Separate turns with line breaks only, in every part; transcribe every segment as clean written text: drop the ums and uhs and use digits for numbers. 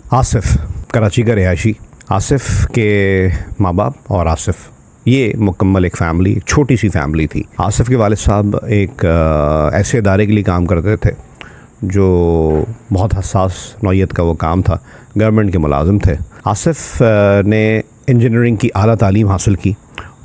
आसिफ कराची का रिहायशी, आसिफ के माँ बाप और आसिफ, ये मुकम्मल एक फ़ैमिली, एक छोटी सी फैमिली थी। आसिफ के वालिद साहब एक ऐसे इदारे के लिए काम करते थे जो बहुत हसास नौइयत का वो काम था, गवर्नमेंट के मुलाजिम थे। आसिफ ने इंजीनियरिंग की आला तालीम हासिल की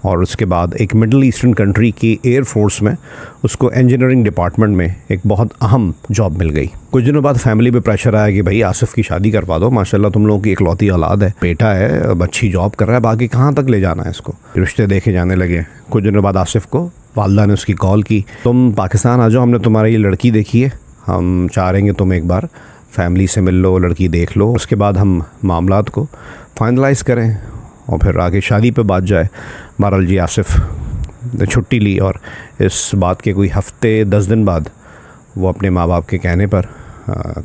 और उसके बाद एक मिडल ईस्टर्न कंट्री की एयर फोर्स में उसको इंजीनियरिंग डिपार्टमेंट में एक बहुत अहम जॉब मिल गई। कुछ दिनों बाद फैमिली पे प्रेशर आया कि भाई आसिफ की शादी करवा दो, माशाल्लाह तुम लोगों की इकलौती औलाद है, बेटा है, अब अच्छी जॉब कर रहा है, बाकी कहाँ तक ले जाना है इसको। रिश्ते देखे जाने लगे। कुछ दिनों बाद आसिफ को वालदा ने उसकी कॉल की, तुम पाकिस्तान आ जाओ, हमने तुम्हारी ये लड़की देखी है, हम चाह रहे हैं तुम एक बार फैमिली से मिल लो, लड़की देख लो, उसके बाद हम मामलात को फाइनलाइज़ करें और फिर आगे शादी पे बात जाए। बहरहाल जी आसिफ ने छुट्टी ली और इस बात के कोई हफ्ते 10 दिन बाद वो अपने माँ बाप के कहने पर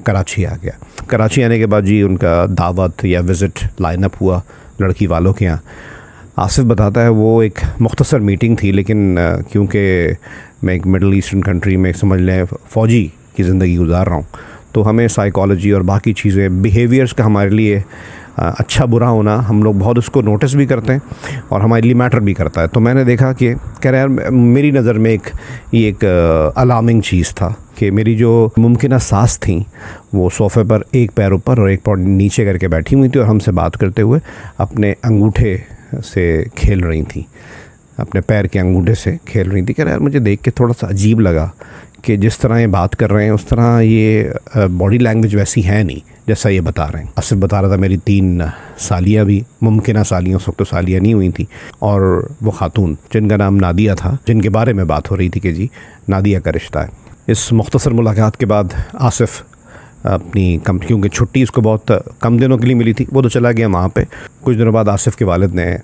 कराची आ गया। कराची आने के बाद जी उनका दावत या विज़िट लाइनअप हुआ लड़की वालों के यहाँ। आसिफ बताता है वो एक मुख्तसर मीटिंग थी, लेकिन क्योंकि मैं एक मिडल ईस्टर्न कंट्री में समझ लें फ़ौजी की ज़िंदगी गुजार रहा हूँ, तो हमें साइकोलॉजी और बाकी चीज़ें, बिहेवियर्स का हमारे लिए अच्छा बुरा होना, हम लोग बहुत उसको नोटिस भी करते हैं और हमारे लिए मैटर भी करता है। तो मैंने देखा कि कह रहा यार, मेरी नज़र में ये एक अलार्मिंग चीज़ था कि मेरी जो मुमकिन सास थी वो सोफ़े पर एक पैर ऊपर और एक पैर नीचे करके बैठी हुई थी और हमसे बात करते हुए अपने अंगूठे से खेल रही थी, अपने पैर के अंगूठे से खेल रही थी। कह रहा यार, मुझे देख के थोड़ा सा अजीब लगा कि जिस तरह ये बात कर रहे हैं उस तरह ये बॉडी लैंग्वेज वैसी है नहीं जैसा ये बता रहे हैं। आसिफ बता रहा था मेरी 3 सालियाँ भी, मुमकिन सालियाँ, उस वक्त तो सालियाँ नहीं हुई थी, और वो खातून जिनका नाम नादिया था, जिनके बारे में बात हो रही थी कि जी नादिया का रिश्ता है। इस मुख्तसर मुलाकात के बाद आसिफ अपनी क्योंकि छुट्टी उसको बहुत कम दिनों के लिए मिली थी, वो तो चला गया वहाँ पे। कुछ दिनों बाद आसिफ के वालिद ने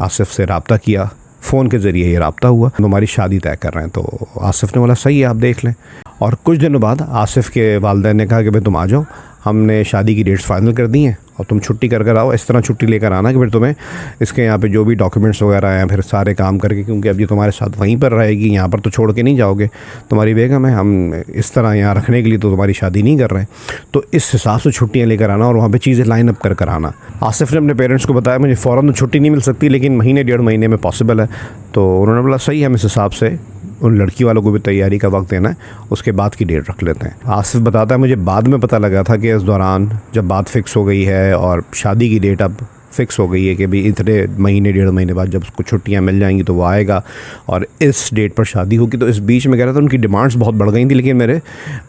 आसिफ से रब्ता किया, फ़ोन के ज़रिए ये रब्ता हुआ, हमारी शादी तय कर रहे हैं। तो आसिफ ने बोला सही है, आप देख लें। और कुछ दिनों बाद आसिफ के वालिदैन ने कहा कि भाई तुम आ जाओ, हमने शादी की डेट्स फाइनल कर दी हैं और तुम छुट्टी कर कर आओ, इस तरह छुट्टी लेकर आना कि फिर तुम्हें इसके यहाँ पे जो भी डॉक्यूमेंट्स वगैरह हैं फिर सारे काम करके, क्योंकि अब ये तुम्हारे साथ वहीं पर रहेगी, यहाँ पर तो छोड़ के नहीं जाओगे, तुम्हारी बेगम है, हम इस तरह यहाँ रखने के लिए तो तुम्हारी शादी नहीं कर रहे हैं, तो इस हिसाब से छुट्टियाँ लेकर आना और वहाँ पर चीज़ें लाइन अप कर आना। आसिफ ने अपने पेरेंट्स को बताया मुझे फ़ौरन तो छुट्टी नहीं मिल सकती, लेकिन महीने 1.5 महीने में पॉसिबल है। तो उन्होंने बोला सही है, हम इस हिसाब से उन लड़की वालों को भी तैयारी का वक्त देना है, उसके बाद की डेट रख लेते हैं। आसिफ बताता है मुझे बाद में पता लगा था कि इस दौरान जब बात फ़िक्स हो गई है और शादी की डेट अब फ़िक्स हो गई है कि भाई इतने महीने 1.5 महीने बाद जब उसको छुट्टियां मिल जाएंगी तो वो आएगा और इस डेट पर शादी होगी। तो इस बीच में कह रहा था उनकी डिमांड्स बहुत बढ़ गई थी, लेकिन मेरे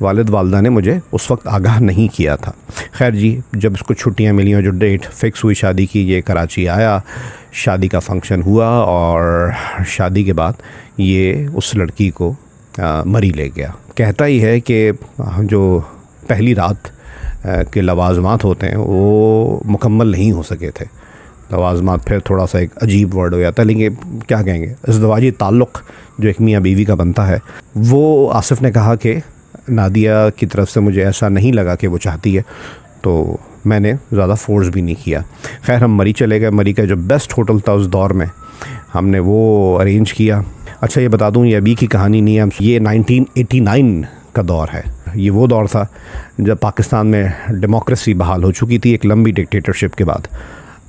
वालिद वालदा ने मुझे उस वक्त आगाह नहीं किया था। खैर जी, जब उसको छुट्टियाँ मिली और जो डेट फ़िक्स हुई शादी की, ये कराची आया, शादी का फंक्शन हुआ और शादी के बाद ये उस लड़की को मरी ले गया। कहता ही है कि जो पहली रात के लवाज़मात होते हैं वो मुकम्मल नहीं हो सके थे। लवाज़मात फिर थोड़ा सा एक अजीब वर्ड हो जाता है, लेकिन क्या कहेंगे, इज़्दवाजी ताल्लुक़ जो एक मियाँ बीवी का बनता है, वो आसिफ ने कहा कि नादिया की तरफ से मुझे ऐसा नहीं लगा कि वो चाहती है, तो मैंने ज़्यादा फोर्स भी नहीं किया। खैर हम मरी चले गए। मरी का जो बेस्ट होटल था उस दौर में, हमने वो अरेंज किया। अच्छा ये बता दूं, ये अभी की कहानी नहीं है, ये 1989 का दौर है। ये वो दौर था जब पाकिस्तान में डेमोक्रेसी बहाल हो चुकी थी एक लंबी डिक्टेटरशिप के बाद।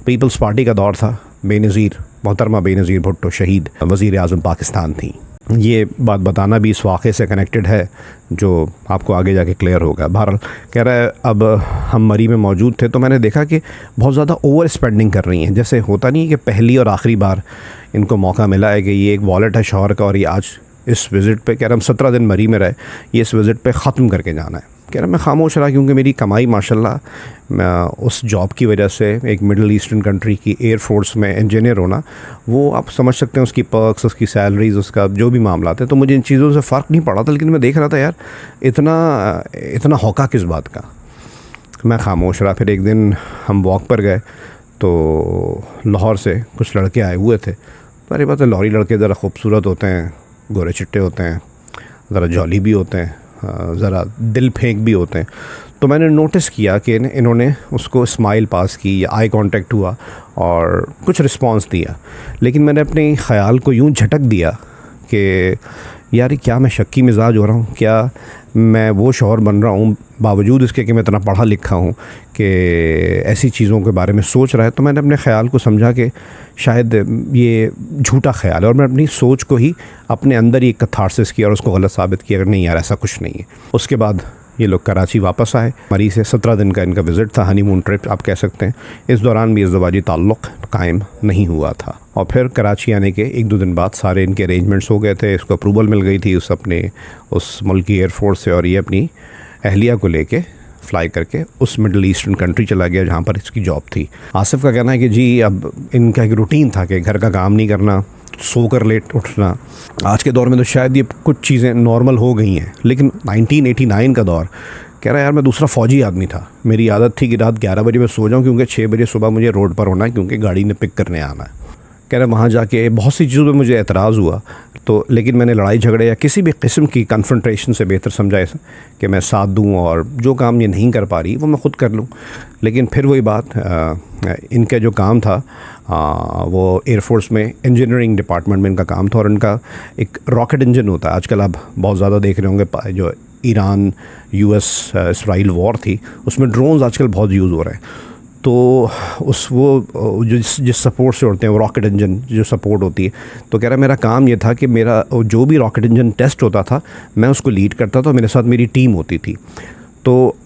पीपल्स पार्टी का दौर था। बेनज़ीर, मोहतरमा बेनज़ीर भुट्टो शहीद वज़ीर आज़म पाकिस्तान थी। ये बात बताना भी इस वाक़े से कनेक्टेड है जो आपको आगे जाके क्लियर होगा। बहरहाल कह रहा है अब हम मरी में मौजूद थे तो मैंने देखा कि बहुत ज़्यादा ओवर स्पेंडिंग कर रही हैं। जैसे होता नहीं है कि पहली और आखिरी बार इनको मौका मिला है कि ये एक वॉलेट है शौहर का और ये आज इस विज़िट पे, कह रहा हम 17 दिन मरी में रहे, ये इस विज़िट पे ख़त्म करके जाना है। कह रहा मैं खामोश रहा क्योंकि मेरी कमाई माशाल्लाह उस जॉब की वजह से, एक मिडल ईस्टर्न कंट्री की एयर फोर्स में इंजीनियर होना, वो आप समझ सकते हैं उसकी पर्क्स, उसकी सैलरीज़, उसका जो भी मामला थे, तो मुझे इन चीज़ों से फ़र्क नहीं पड़ा था। लेकिन मैं देख रहा था यार इतना हौका किस बात का। मैं खामोश रहा। फिर एक दिन हम वॉक पर गए तो लाहौर से कुछ लड़के आए हुए थे। अरे बात है, लाहौरी लड़के ज़रा खूबसूरत होते हैं, गोरे चिट्टे होते हैं, ज़रा जॉली भी होते हैं, ज़रा दिल फेंक भी होते हैं। तो मैंने नोटिस किया कि इन्होंने उसको स्माइल पास की या आई कांटेक्ट हुआ और कुछ रिस्पांस दिया, लेकिन मैंने अपने ख़याल को यूं झटक दिया कि यार क्या मैं शक्की मिजाज हो रहा हूँ, क्या मैं वो शौहर बन रहा हूँ बावजूद इसके कि मैं इतना पढ़ा लिखा हूँ कि ऐसी चीज़ों के बारे में सोच रहा है। तो मैंने अपने ख़्याल को समझा कि शायद ये झूठा ख्याल है, और मैं अपनी सोच को ही अपने अंदर ही एक कैथारसिस किया और उसको गलत साबित किया कि नहीं यार ऐसा कुछ नहीं है। उसके बाद ये लोग कराची वापस आए। मरी से 17 दिन का इनका विज़िट था, हनीमून ट्रिप आप कह सकते हैं। इस दौरान भी इज़्दवाजी ताल्लुक़ कायम नहीं हुआ था, और फिर कराची आने के 1-2 दिन बाद सारे इनके अरेंजमेंट्स हो गए थे। इसको अप्रूवल मिल गई थी उस मुल्क की एयरफोर्स से, और ये अपनी अहलिया को लेके फ़्लाई करके उस मिडल ईस्टर्न कंट्री चला गया जहाँ पर इसकी जॉब थी। आसिफ का कहना है कि जी अब इनका एक रूटीन था कि घर का काम नहीं करना, सोकर लेट उठना। आज के दौर में तो शायद ये कुछ चीज़ें नॉर्मल हो गई हैं, लेकिन 1989 का दौर, कह रहा है यार मैं दूसरा फ़ौजी आदमी था, मेरी आदत थी कि रात 11 बजे मैं सो जाऊं क्योंकि 6 बजे सुबह मुझे रोड पर होना है क्योंकि गाड़ी ने पिक करने आना है। कह रहा है वहाँ जाके बहुत सी चीज़ों पे मुझे एतराज़ हुआ, तो लेकिन मैंने लड़ाई झगड़े या किसी भी किस्म की कन्फ्रंटेशन से बेहतर समझा ऐसा कि मैं साथ दूं और जो काम ये नहीं कर पा रही वो मैं ख़ुद कर लूं। लेकिन फिर वही बात, इनका जो काम था वो एयरफोर्स में इंजीनियरिंग डिपार्टमेंट में इनका काम था, और इनका एक रॉकेट इंजन होता है। आजकल आप बहुत ज़्यादा देख रहे होंगे, जो ईरान US इसराइल वॉर थी उसमें ड्रोन्स आजकल बहुत यूज़ हो रहे हैं। तो वो जिस सपोर्ट से उड़ते हैं वो रॉकेट इंजन जो सपोर्ट होती है, तो कह रहा है मेरा काम ये था कि मेरा जो भी रॉकेट इंजन टेस्ट होता था मैं उसको लीड करता था, मेरे साथ मेरी टीम होती थी। तो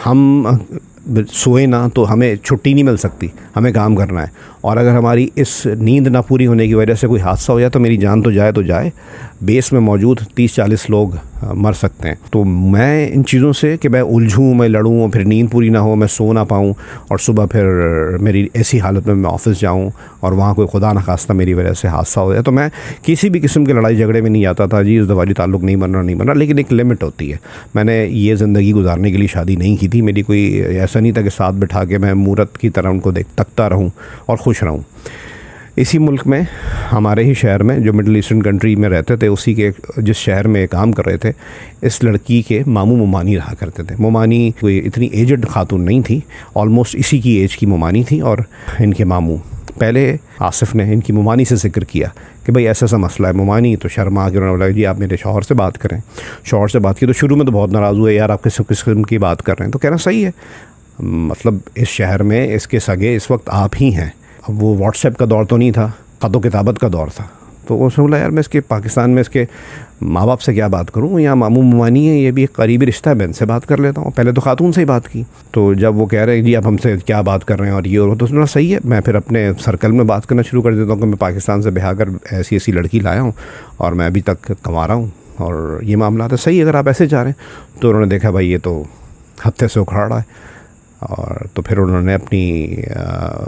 हम सोए ना तो हमें छुट्टी नहीं मिल सकती, हमें काम करना है, और अगर हमारी इस नींद ना पूरी होने की वजह से कोई हादसा हो जाए तो मेरी जान तो जाए, बेस में मौजूद 30-40 लोग मर सकते हैं। तो मैं इन चीज़ों से कि मैं उलझूँ, मैं लड़ूँ, फिर नींद पूरी ना हो, मैं सो ना पाऊँ, और सुबह फिर मेरी ऐसी हालत में मैं ऑफिस जाऊँ और वहाँ कोई खुदा न खास्ता मेरी वजह से हादसा हो जाए, तो मैं किसी भी किस्म के लड़ाई झगड़े में नहीं आता था। जी इज़्दवाजी ताल्लुक़ नहीं बन रहा, लेकिन एक लिमिट होती है। मैंने ये ज़िंदगी गुजारने के लिए शादी नहीं की थी, मेरी कोई ऐसा नहीं था कि साथ बिठा के मैं मूरत की तरह उनको तकता रहूँ और खुश रहूँ। इसी मुल्क में, हमारे ही शहर में, जो मिडल ईस्टर्न कंट्री में रहते थे, उसी के जिस शहर में काम कर रहे थे, इस लड़की के मामू मोमानी रहा करते थे। मोमानी कोई इतनी एजड खातून नहीं थी, ऑलमोस्ट इसी की एज की मोमानी थी, और इनके मामू। पहले आसिफ ने इनकी मोमानी से जिक्र किया कि भाई ऐसा मसला है। मोमानी तो शर्मा के उन्होंने बोला जी आप मेरे शौहर से बात करें। शौहर से बात की तो शुरू में तो बहुत नाराज़ हुए, यार आप किस किस्म की बात कर रहे हैं। तो कहना सही है, मतलब इस शहर में इसके सगे इस वक्त आप ही हैं। अब वो व्हाट्सएप का दौर तो नहीं था, ख़त किताबत का दौर था। तो उसने बोला यार मैं इसके पाकिस्तान में इसके माँ बाप से क्या बात करूँ, यहाँ मामू ममानी है, ये भी एक करीबी रिश्ता है, मैं इनसे बात कर लेता हूँ। पहले तो खातून से ही बात की, तो जब वो कह रहे हैं जी आप हमसे क्या बात कर रहे हैं और ये, और तो उसने बोला सही है, मैं फिर अपने सर्कल में बात करना शुरू कर देता हूँ कि मैं पाकिस्तान से ब्याह कर ऐसी ऐसी लड़की लाया हूँ और मैं अभी तक कमा रहा हूँ और ये मामला तो सही है, अगर आप ऐसे जा रहे हैं। तो उन्होंने देखा भाई ये तो हत्थे से उखाड़ रहा है, और तो फिर उन्होंने अपनी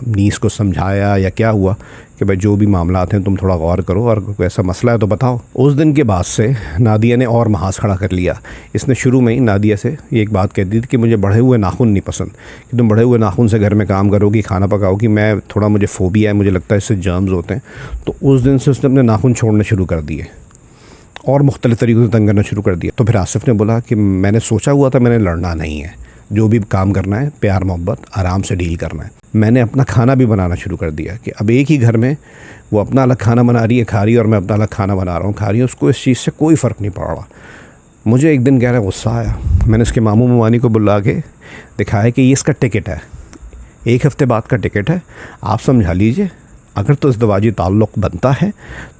नीस को समझाया या क्या हुआ कि भाई जो भी मामलात हैं तुम थोड़ा गौर करो और कोई ऐसा मसला है तो बताओ। उस दिन के बाद से नादिया ने और महाज खड़ा कर लिया। इसने शुरू में ही नादिया से ये एक बात कह दी थी कि मुझे बढ़े हुए नाखून नहीं पसंद, कि तुम बढ़े हुए नाखून से घर में काम करोगी, खाना पकाओगी, मैं थोड़ा, मुझे फोबिया है, मुझे लगता है इससे जर्म्स होते हैं। तो उस दिन से उसने अपने नाखून छोड़ने शुरू कर दिए और मुख्तलिफ़ तरीक़ों से तंग करना शुरू कर दिया। तो फिर आसिफ ने बोला कि मैंने सोचा हुआ था मैंने लड़ना नहीं है, जो भी काम करना है प्यार मोहब्बत आराम से डील करना है। मैंने अपना खाना भी बनाना शुरू कर दिया कि अब एक ही घर में वो अपना अलग खाना बना रही है, खा रही है, और मैं अपना अलग खाना बना रहा हूँ, खा रही है, उसको इस चीज़ से कोई फ़र्क नहीं पड़ रहा। मुझे एक दिन गहरा गुस्सा आया, मैंने इसके मामू ममानी को बुला के दिखाया कि ये इसका टिकट है, 1 हफ़्ते बाद का टिकट है, आप समझा लीजिए, अगर तो इज़्दवाजी ताल्लुक़ बनता है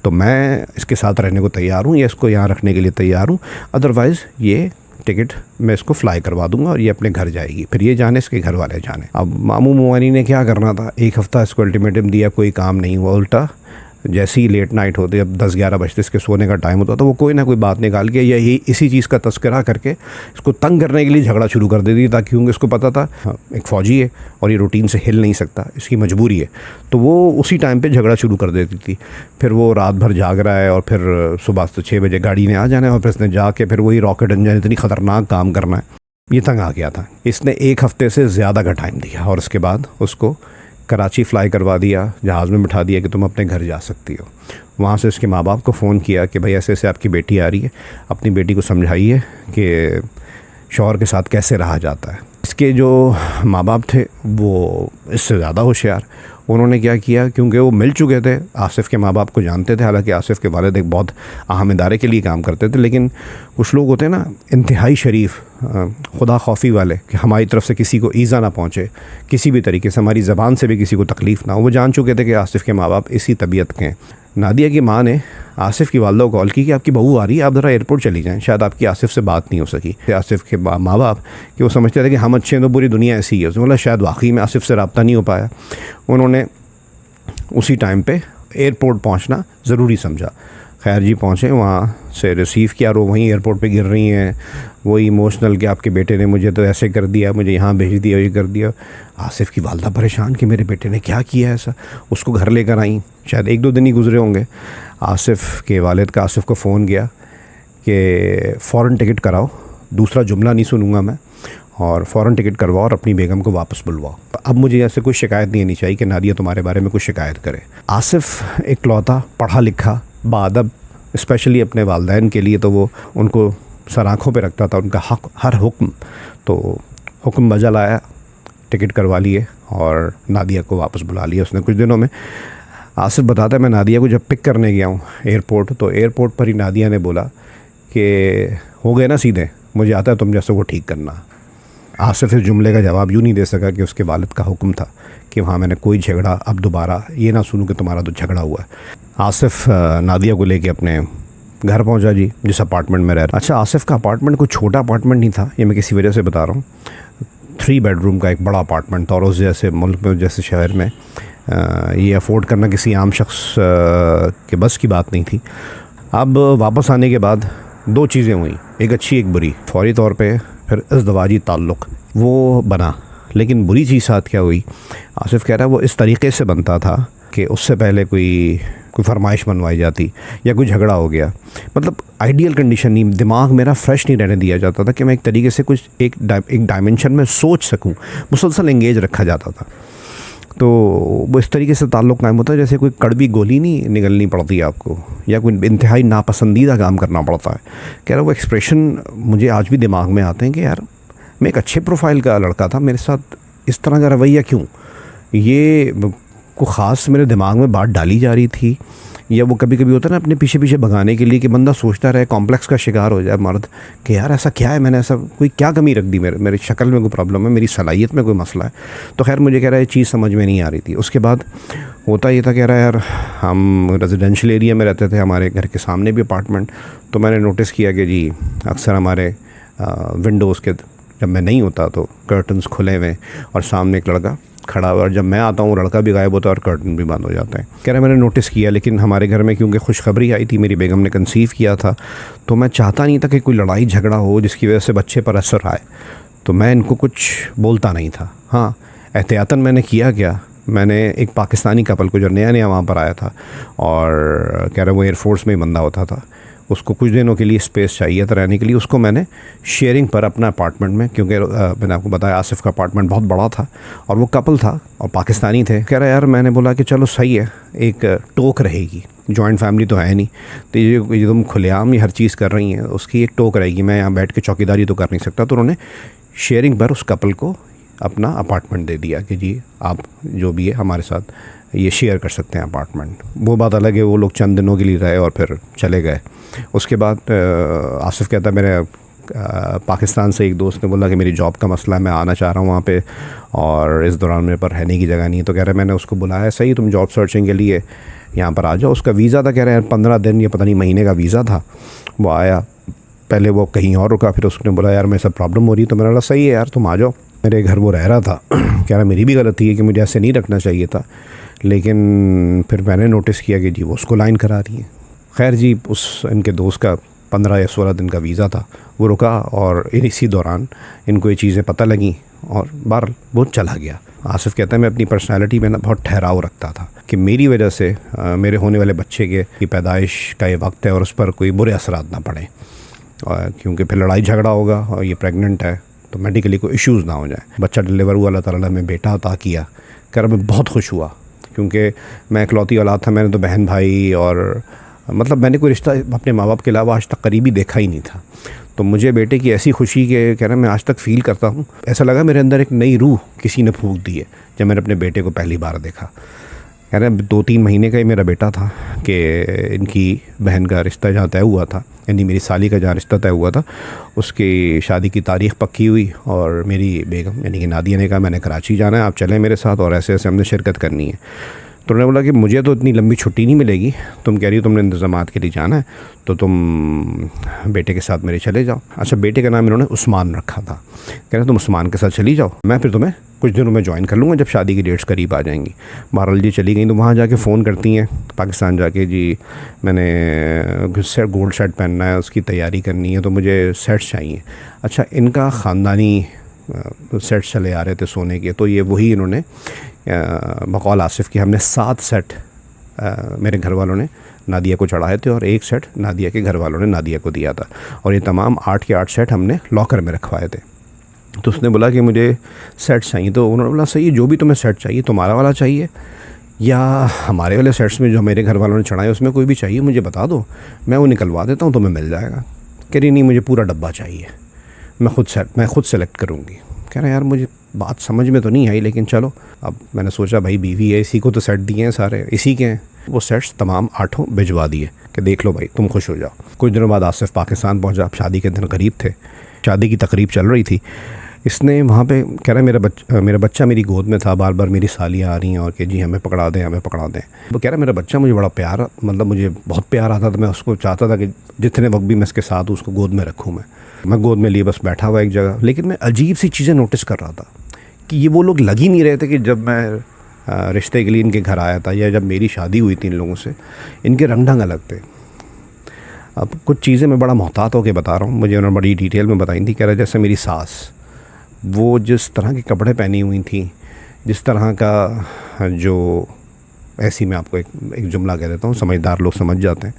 तो मैं इसके साथ रहने को तैयार हूँ या इसको यहाँ रखने के लिए तैयार हूँ, अदरवाइज़ ये टिकट मैं इसको फ़्लाई करवा दूंगा और ये अपने घर जाएगी, फिर ये जाने इसके घर वाले जाने। अब मामू ममानी ने क्या करना था, 1 हफ़्ता इसको अल्टीमेटम दिया, कोई काम नहीं हुआ। उल्टा जैसे ही लेट नाइट होती, अब 10-11 बजते इसके सोने का टाइम होता, तो वो कोई ना कोई बात निकाल के यही इसी चीज़ का तस्करा करके इसको तंग करने के लिए झगड़ा शुरू कर देती, ताकि क्योंकि इसको पता था एक फ़ौजी है और ये रूटीन से हिल नहीं सकता, इसकी मजबूरी है, तो वो उसी टाइम पे झगड़ा शुरू कर देती थी। फिर वो रात भर जाग रहा है और फिर सुबह 6 बजे गाड़ी ने आ जाना है और फिर इसने जाके फिर वही रॉकेट इंजन इतनी ख़तरनाक काम करना है, ये तंग आ गया था। इसने 1 हफ़्ते से ज़्यादा का टाइम दिया और उसके बाद उसको कराची फ़्लाई करवा दिया, जहाज़ में बिठा दिया कि तुम अपने घर जा सकती हो। वहाँ से उसके माँ बाप को फ़ोन किया कि भाई ऐसे ऐसे आपकी बेटी आ रही है, अपनी बेटी को समझाइए कि शौहर के साथ कैसे रहा जाता है। इसके जो माँ बाप थे वो इससे ज़्यादा होशियार। उन्होंने क्या किया, क्योंकि वो मिल चुके थे, आसिफ़ के माँ बाप को जानते थे। हालांकि आसिफ़ के वालिद एक बहुत अहम इदारे के लिए काम करते थे, लेकिन कुछ लोग होते हैं ना इंतहाई शरीफ, खुदा खौफी वाले, कि हमारी तरफ से किसी को ईज़ा ना पहुँचे, किसी भी तरीके से हमारी ज़बान से भी किसी को तकलीफ़ ना हो। वो जान चुके थे कि आसिफ़ के माँ बाप इसी तबीयत के हैं। नादिया की माँ ने आसिफ़ की वालदा को कॉल की कि आपकी बहू आ रही है, आप ज़रा एयरपोर्ट चली जाएं, शायद आपकी आसिफ़ से बात नहीं हो सकी। आसिफ़ के माँ बाप कि वो समझते थे कि हम अच्छे हैं तो पूरी दुनिया ऐसी है, उसने बोला शायद वाकई में आसिफ़ से रब्ता नहीं हो पाया। उन्होंने उसी टाइम पे एयरपोर्ट पहुंचना ज़रूरी समझा। खैर जी पहुंचे, वहाँ से रिसीव किया और वो वहीं एयरपोर्ट पे गिर रही हैं, वही इमोशनल कि आपके बेटे ने मुझे तो ऐसे कर दिया, मुझे यहाँ भेज दिया, ये कर दिया। आसिफ़ की वालदा परेशान कि मेरे बेटे ने क्या किया ऐसा। उसको घर लेकर आई, शायद 1-2 दिन ही गुजरे होंगे। आसिफ़ के वालिद का आसिफ़ को फ़ोन किया कि फ़ौरन टिकट कराओ, दूसरा जुमला नहीं सुनूंगा मैं, और फ़ौरन टिकट करवाओ और अपनी बेगम को वापस बुलवाओ। अब मुझे ऐसे कोई शिकायत नहीं आनी चाहिए कि नादिया तुम्हारे बारे में कुछ शिकायत करे। आसिफ़ इकलौता पढ़ा लिखा बाअदब, स्पेशली अपने वालिदैन के लिए तो वो उनको सर आँखों पे रखता था, उनका हक हर हुक्म। तो हुक्म बजा लाया, टिकट करवा लिए और नादिया को वापस बुला लिया उसने कुछ दिनों में। आसिफ़ बताता है मैं नादिया को जब पिक करने गया हूँ एयरपोर्ट, तो एयरपोर्ट पर ही नादिया ने बोला कि हो गए ना सीधे, मुझे आता है तुम जैसे वो ठीक करना। आसिफ़ इस जुमले का जवाब यूँ नहीं दे सका कि उसके वालिद का हुक्म था कि वहाँ मैंने कोई झगड़ा अब दोबारा ये ना सुनूं कि तुम्हारा तो झगड़ा हुआ है। आसिफ़ नादिया को लेके अपने घर पहुँचा जी, जिस अपार्टमेंट में रह रहा। अच्छा, आसिफ़ का अपार्टमेंट कोई छोटा अपार्टमेंट नहीं था, ये मैं किसी वजह से बता रहा हूँ। 3 बेडरूम का एक बड़ा अपार्टमेंट था और उस जैसे मुल्क में, जैसे शहर में ये अफोर्ड करना किसी आम शख्स के बस की बात नहीं थी। अब वापस आने के बाद 2 चीज़ें हुई, एक अच्छी एक बुरी। फौरी तौर पे फिर इज़्दवाजी ताल्लुक़ वो बना, लेकिन बुरी चीज़ साथ क्या हुई, आसिफ़ कह रहा है वो इस तरीके से बनता था कि उससे पहले कोई फरमाइश मनवाई जाती या कोई झगड़ा हो गया, मतलब आइडियल कंडीशन नहीं, दिमाग मेरा फ्रेश नहीं रहने दिया जाता था कि मैं एक तरीके से कुछ एक डायमेंशन में सोच सकूं, मुसलसल एंगेज रखा जाता था। तो वो इस तरीके से ताल्लुक़ कायम होता है जैसे कोई कड़वी गोली नहीं निगलनी पड़ती है आपको, या कोई इंतहाई नापसंदीदा काम करना पड़ता है। कह रहा वो एक्सप्रेशन मुझे आज भी दिमाग में आते हैं कि यार मैं एक अच्छे प्रोफाइल का लड़का था, मेरे साथ इस तरह का रवैया क्यों, ये को ख़ास मेरे दिमाग में बात डाली जा रही थी। या वो कभी कभी होता है ना अपने पीछे पीछे भगाने के लिए कि बंदा सोचता रहे, कॉम्प्लेक्स का शिकार हो जाए मर्द कि यार ऐसा क्या है, मैंने ऐसा कोई क्या कमी रख दी, मेरे शक्ल में कोई प्रॉब्लम है, मेरी सलाहियत में कोई मसला है। तो खैर मुझे कह रहा है ये चीज़ समझ में नहीं आ रही थी। उसके बाद होता ये था, कह रहा है यार हम रेजिडेंशियल एरिया में रहते थे, हमारे घर के सामने भी अपार्टमेंट, तो मैंने नोटिस किया कि जी अक्सर हमारे विंडोज़ के जब मैं नहीं होता तो कर्टन्स खुले हुए और सामने एक लड़का खड़ा हुआ, और जब मैं आता हूँ लड़का भी गायब होता है और कर्टन भी बंद हो जाते हैं। कह रहे मैंने नोटिस किया, लेकिन हमारे घर में क्योंकि खुशखबरी आई थी, मेरी बेगम ने कंसीव किया था, तो मैं चाहता नहीं था कि कोई लड़ाई झगड़ा हो जिसकी वजह से बच्चे पर असर आए, तो मैं इनको कुछ बोलता नहीं था। हाँ, एहतियातन मैंने किया क्या, मैंने एक पाकिस्तानी कपल को जो नया नया वहाँ पर आया था और कह रहे वो एयरफोर्स में ही बंदा होता था, उसको कुछ दिनों के लिए स्पेस चाहिए था रहने के लिए, उसको मैंने शेयरिंग पर अपना अपार्टमेंट में, क्योंकि मैंने आपको बताया आसिफ़ का अपार्टमेंट बहुत बड़ा था और वो कपल था और पाकिस्तानी थे। कह रहा यार मैंने बोला कि चलो सही है, एक टोक रहेगी, जॉइंट फैमिली तो है नहीं, तो ये तुम खुलेआम ही हर चीज़ कर रही हैं, उसकी एक टोक रहेगी, मैं यहाँ बैठ के चौकीदारी तो कर नहीं सकता। तो उन्होंने शेयरिंग पर उस कपल को अपना अपार्टमेंट दे दिया कि जी आप जो भी है हमारे साथ ये शेयर कर सकते हैं अपार्टमेंट। वो बात अलग है, वो लोग चंद दिनों के लिए रहे और फिर चले गए। उसके बाद आसिफ़ कहता है मेरे पाकिस्तान से एक दोस्त ने बोला कि मेरी जॉब का मसला है, मैं आना चाह रहा हूँ वहाँ पे और इस दौरान मेरे पर रहने की जगह नहीं है। तो कह रहे मैंने उसको बुलाया, सही तुम जॉब सर्चिंग के लिए यहाँ पर आ जाओ। उसका वीज़ा था, कह रहे हैं 15 दिन या पता नहीं महीने का वीज़ा था। वो आया, पहले वो कहीं और रुका, फिर उसने बोला यार मेरे साथ प्रॉब्लम हो रही है, तो मैंने बोला सही है यार तुम आ जाओ। मेरे घर वो रह रहा था, कह रहा मेरी भी गलती है कि मुझे ऐसे नहीं रखना चाहिए था, लेकिन फिर मैंने नोटिस किया कि जी वो उसको लाइन करा रही है। खैर जी उस इनके दोस्त का 15 या 16 दिन का वीज़ा था, वो रुका और इसी दौरान इनको ये चीज़ें पता लगीं और बहरहाल वो चला गया। आसिफ़ कहता है मैं अपनी पर्सनालिटी में ना बहुत ठहराव रखता था कि मेरी वजह से मेरे होने वाले बच्चे की पैदाइश का ये वक्त है और उस पर कोई बुरे असरात ना पड़े, क्योंकि फिर लड़ाई झगड़ा होगा और ये प्रेग्नेंट है तो मेडिकली कोई इश्यूज़ ना हो जाए। बच्चा डिलीवर हुआ, अल्लाह ताला ने बेटा अता किया। कर मैं बहुत खुश हुआ क्योंकि मैं इकलौती औलाद था, मैंने तो बहन भाई और मतलब मैंने कोई रिश्ता अपने माँ बाप के अलावा आज तक करीबी देखा ही नहीं था। तो मुझे बेटे की ऐसी खुशी के कह रहा मैं आज तक फ़ील करता हूँ, ऐसा लगा मेरे अंदर एक नई रूह किसी ने फूंक दी है जब मैंने अपने बेटे को पहली बार देखा। कह रहे 2-3 महीने का ही मेरा बेटा था कि इनकी बहन का रिश्ता जहाँ तय हुआ था, यानी मेरी साली का जहाँ रिश्ता तय हुआ था, उसकी शादी की तारीख़ पक्की हुई और मेरी बेगम यानी कि नादिया ने कहा मैंने कराची जाना है, आप चलें मेरे साथ और ऐसे ऐसे हमने शिरकत करनी है। तो उन्होंने बोला कि मुझे तो इतनी लंबी छुट्टी नहीं मिलेगी, तुम कह रही हो तुमने इंतज़ामात के लिए जाना है तो तुम बेटे के साथ मेरे चले जाओ। अच्छा, बेटे का नाम इन्होंने उस्मान रखा था। कह रहे तुम उस्मान के साथ चली जाओ, मैं फिर तुम्हें कुछ दिनों में ज्वाइन कर लूँगा जब शादी की डेट्स करीब आ जाएंगी। बहरहाल जी चली गई। तो वहाँ जाके फ़ोन करती हैं पाकिस्तान जाके, जी मैंने गोल्ड सेट पहनना है, उसकी तैयारी करनी है, तो मुझे सेट्स चाहिए। अच्छा, इनका ख़ानदानी सेट चले आ रहे थे सोने के, तो ये वही इन्होंने बकौल आसिफ की हमने 7 सेट मेरे घर वालों ने नादिया को चढ़ाए थे और 1 सेट नादिया के घर वालों ने नादिया को दिया था, और ये तमाम 8 के 8 सेट हमने लॉकर में रखवाए थे। तो उसने बोला कि मुझे सेट चाहिए, तो उन्होंने बोला सही है, जो भी तुम्हें सेट चाहिए, तुम्हारा वाला चाहिए या हमारे वाले सेट्स में जो मेरे घर वालों ने चढ़ाए उसमें कोई भी चाहिए, मुझे बता दो, मैं वो निकलवा देता हूँ, तुम्हें मिल जाएगा। कह रही नहीं, मुझे पूरा डब्बा चाहिए, मैं खुद सेलेक्ट करूँगी। कह रहा यार मुझे बात समझ में तो नहीं आई, लेकिन चलो। अब मैंने सोचा भाई बीवी है, इसी को तो सेट दिए हैं सारे, इसी के हैं। वो सेट्स तमाम 8 भिजवा दिए कि देख लो भाई, तुम खुश हो जाओ। कुछ दिनों बाद आसिफ पाकिस्तान पहुंचा। अब शादी के दिन करीब थे, शादी की तकरीब चल रही थी। इसने वहाँ पे कह रहा है मेरा बच्चा मेरी गोद में था, बार बार मेरी सालियाँ आ रही हैं और कि जी हमें पकड़ा दें, हमें पकड़ा दें। वो कह रहा है मेरा बच्चा मुझे बड़ा प्यार, मतलब मुझे बहुत प्यार आता था, मैं उसको चाहता था कि जितने वक्त भी मैं इसके साथ हूँ उसको गोद में रखूँ। मैं गोद में लिए बस बैठा हुआ एक जगह, लेकिन मैं अजीब सी चीज़ें नोटिस कर रहा था कि ये वो लोग लग ही नहीं रहे थे कि जब मैं रिश्ते के लिए इनके घर आया था या जब मेरी शादी हुई थी इन लोगों से, इनके रंग ढंग अलग थे। अब कुछ चीज़ें मैं बड़ा मोहतात होकर बता रहा हूँ, मुझे उन्होंने बड़ी डिटेल में बताई थी। कह रहा जैसे मेरी सास, वो जिस तरह के कपड़े पहनी हुई थी, जिस तरह का जो, ऐसी मैं आपको एक जुमला कह देता हूँ, समझदार लोग समझ जाते हैं,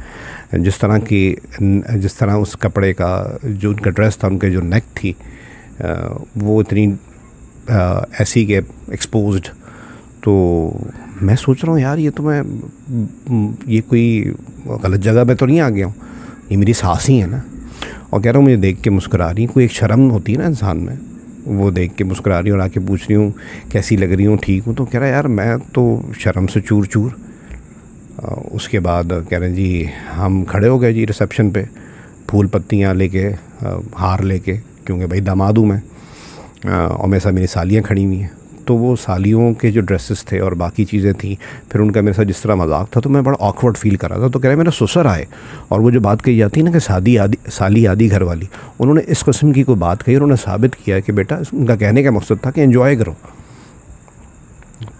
जिस तरह उस कपड़े का जो उनका ड्रेस था, उनके जो नेक थी वो इतनी ऐसी के एक्सपोज्ड। तो मैं सोच रहा हूँ यार ये कोई गलत जगह पे तो नहीं आ गया हूँ, ये मेरी सास ही है ना। और कह रहा हूँ मुझे देख के मुस्कुरा रही, कोई एक शर्म होती है ना इंसान में, वो देख के मुस्कुरा रही और आके पूछ रही हूँ कैसी लग रही हूँ, ठीक हूँ। तो कह रहा यार मैं तो शर्म से चूर चूर। उसके बाद कह रहे जी हम खड़े हो गए जी रिसेप्शन पे, फूल पत्तियाँ लेके, हार लेके, क्योंकि भाई दामाद हूँ मैं, और मेरे साथ मेरी सालियाँ खड़ी हुई हैं। तो वो सालियों के जो ड्रेसेस थे और बाकी चीज़ें थी, फिर उनका मेरे साथ जिस तरह मजाक था, तो मैं बड़ा ऑकवर्ड फील कर रहा था। तो कह रहे मेरा ससुर आए और वो जो बात कही जाती है ना कि साली आदि घर वाली, उन्होंने इस किस्म की कोई बात कही, उन्होंने साबित किया कि बेटा, उनका कहने का मकसद था कि एंजॉय करो।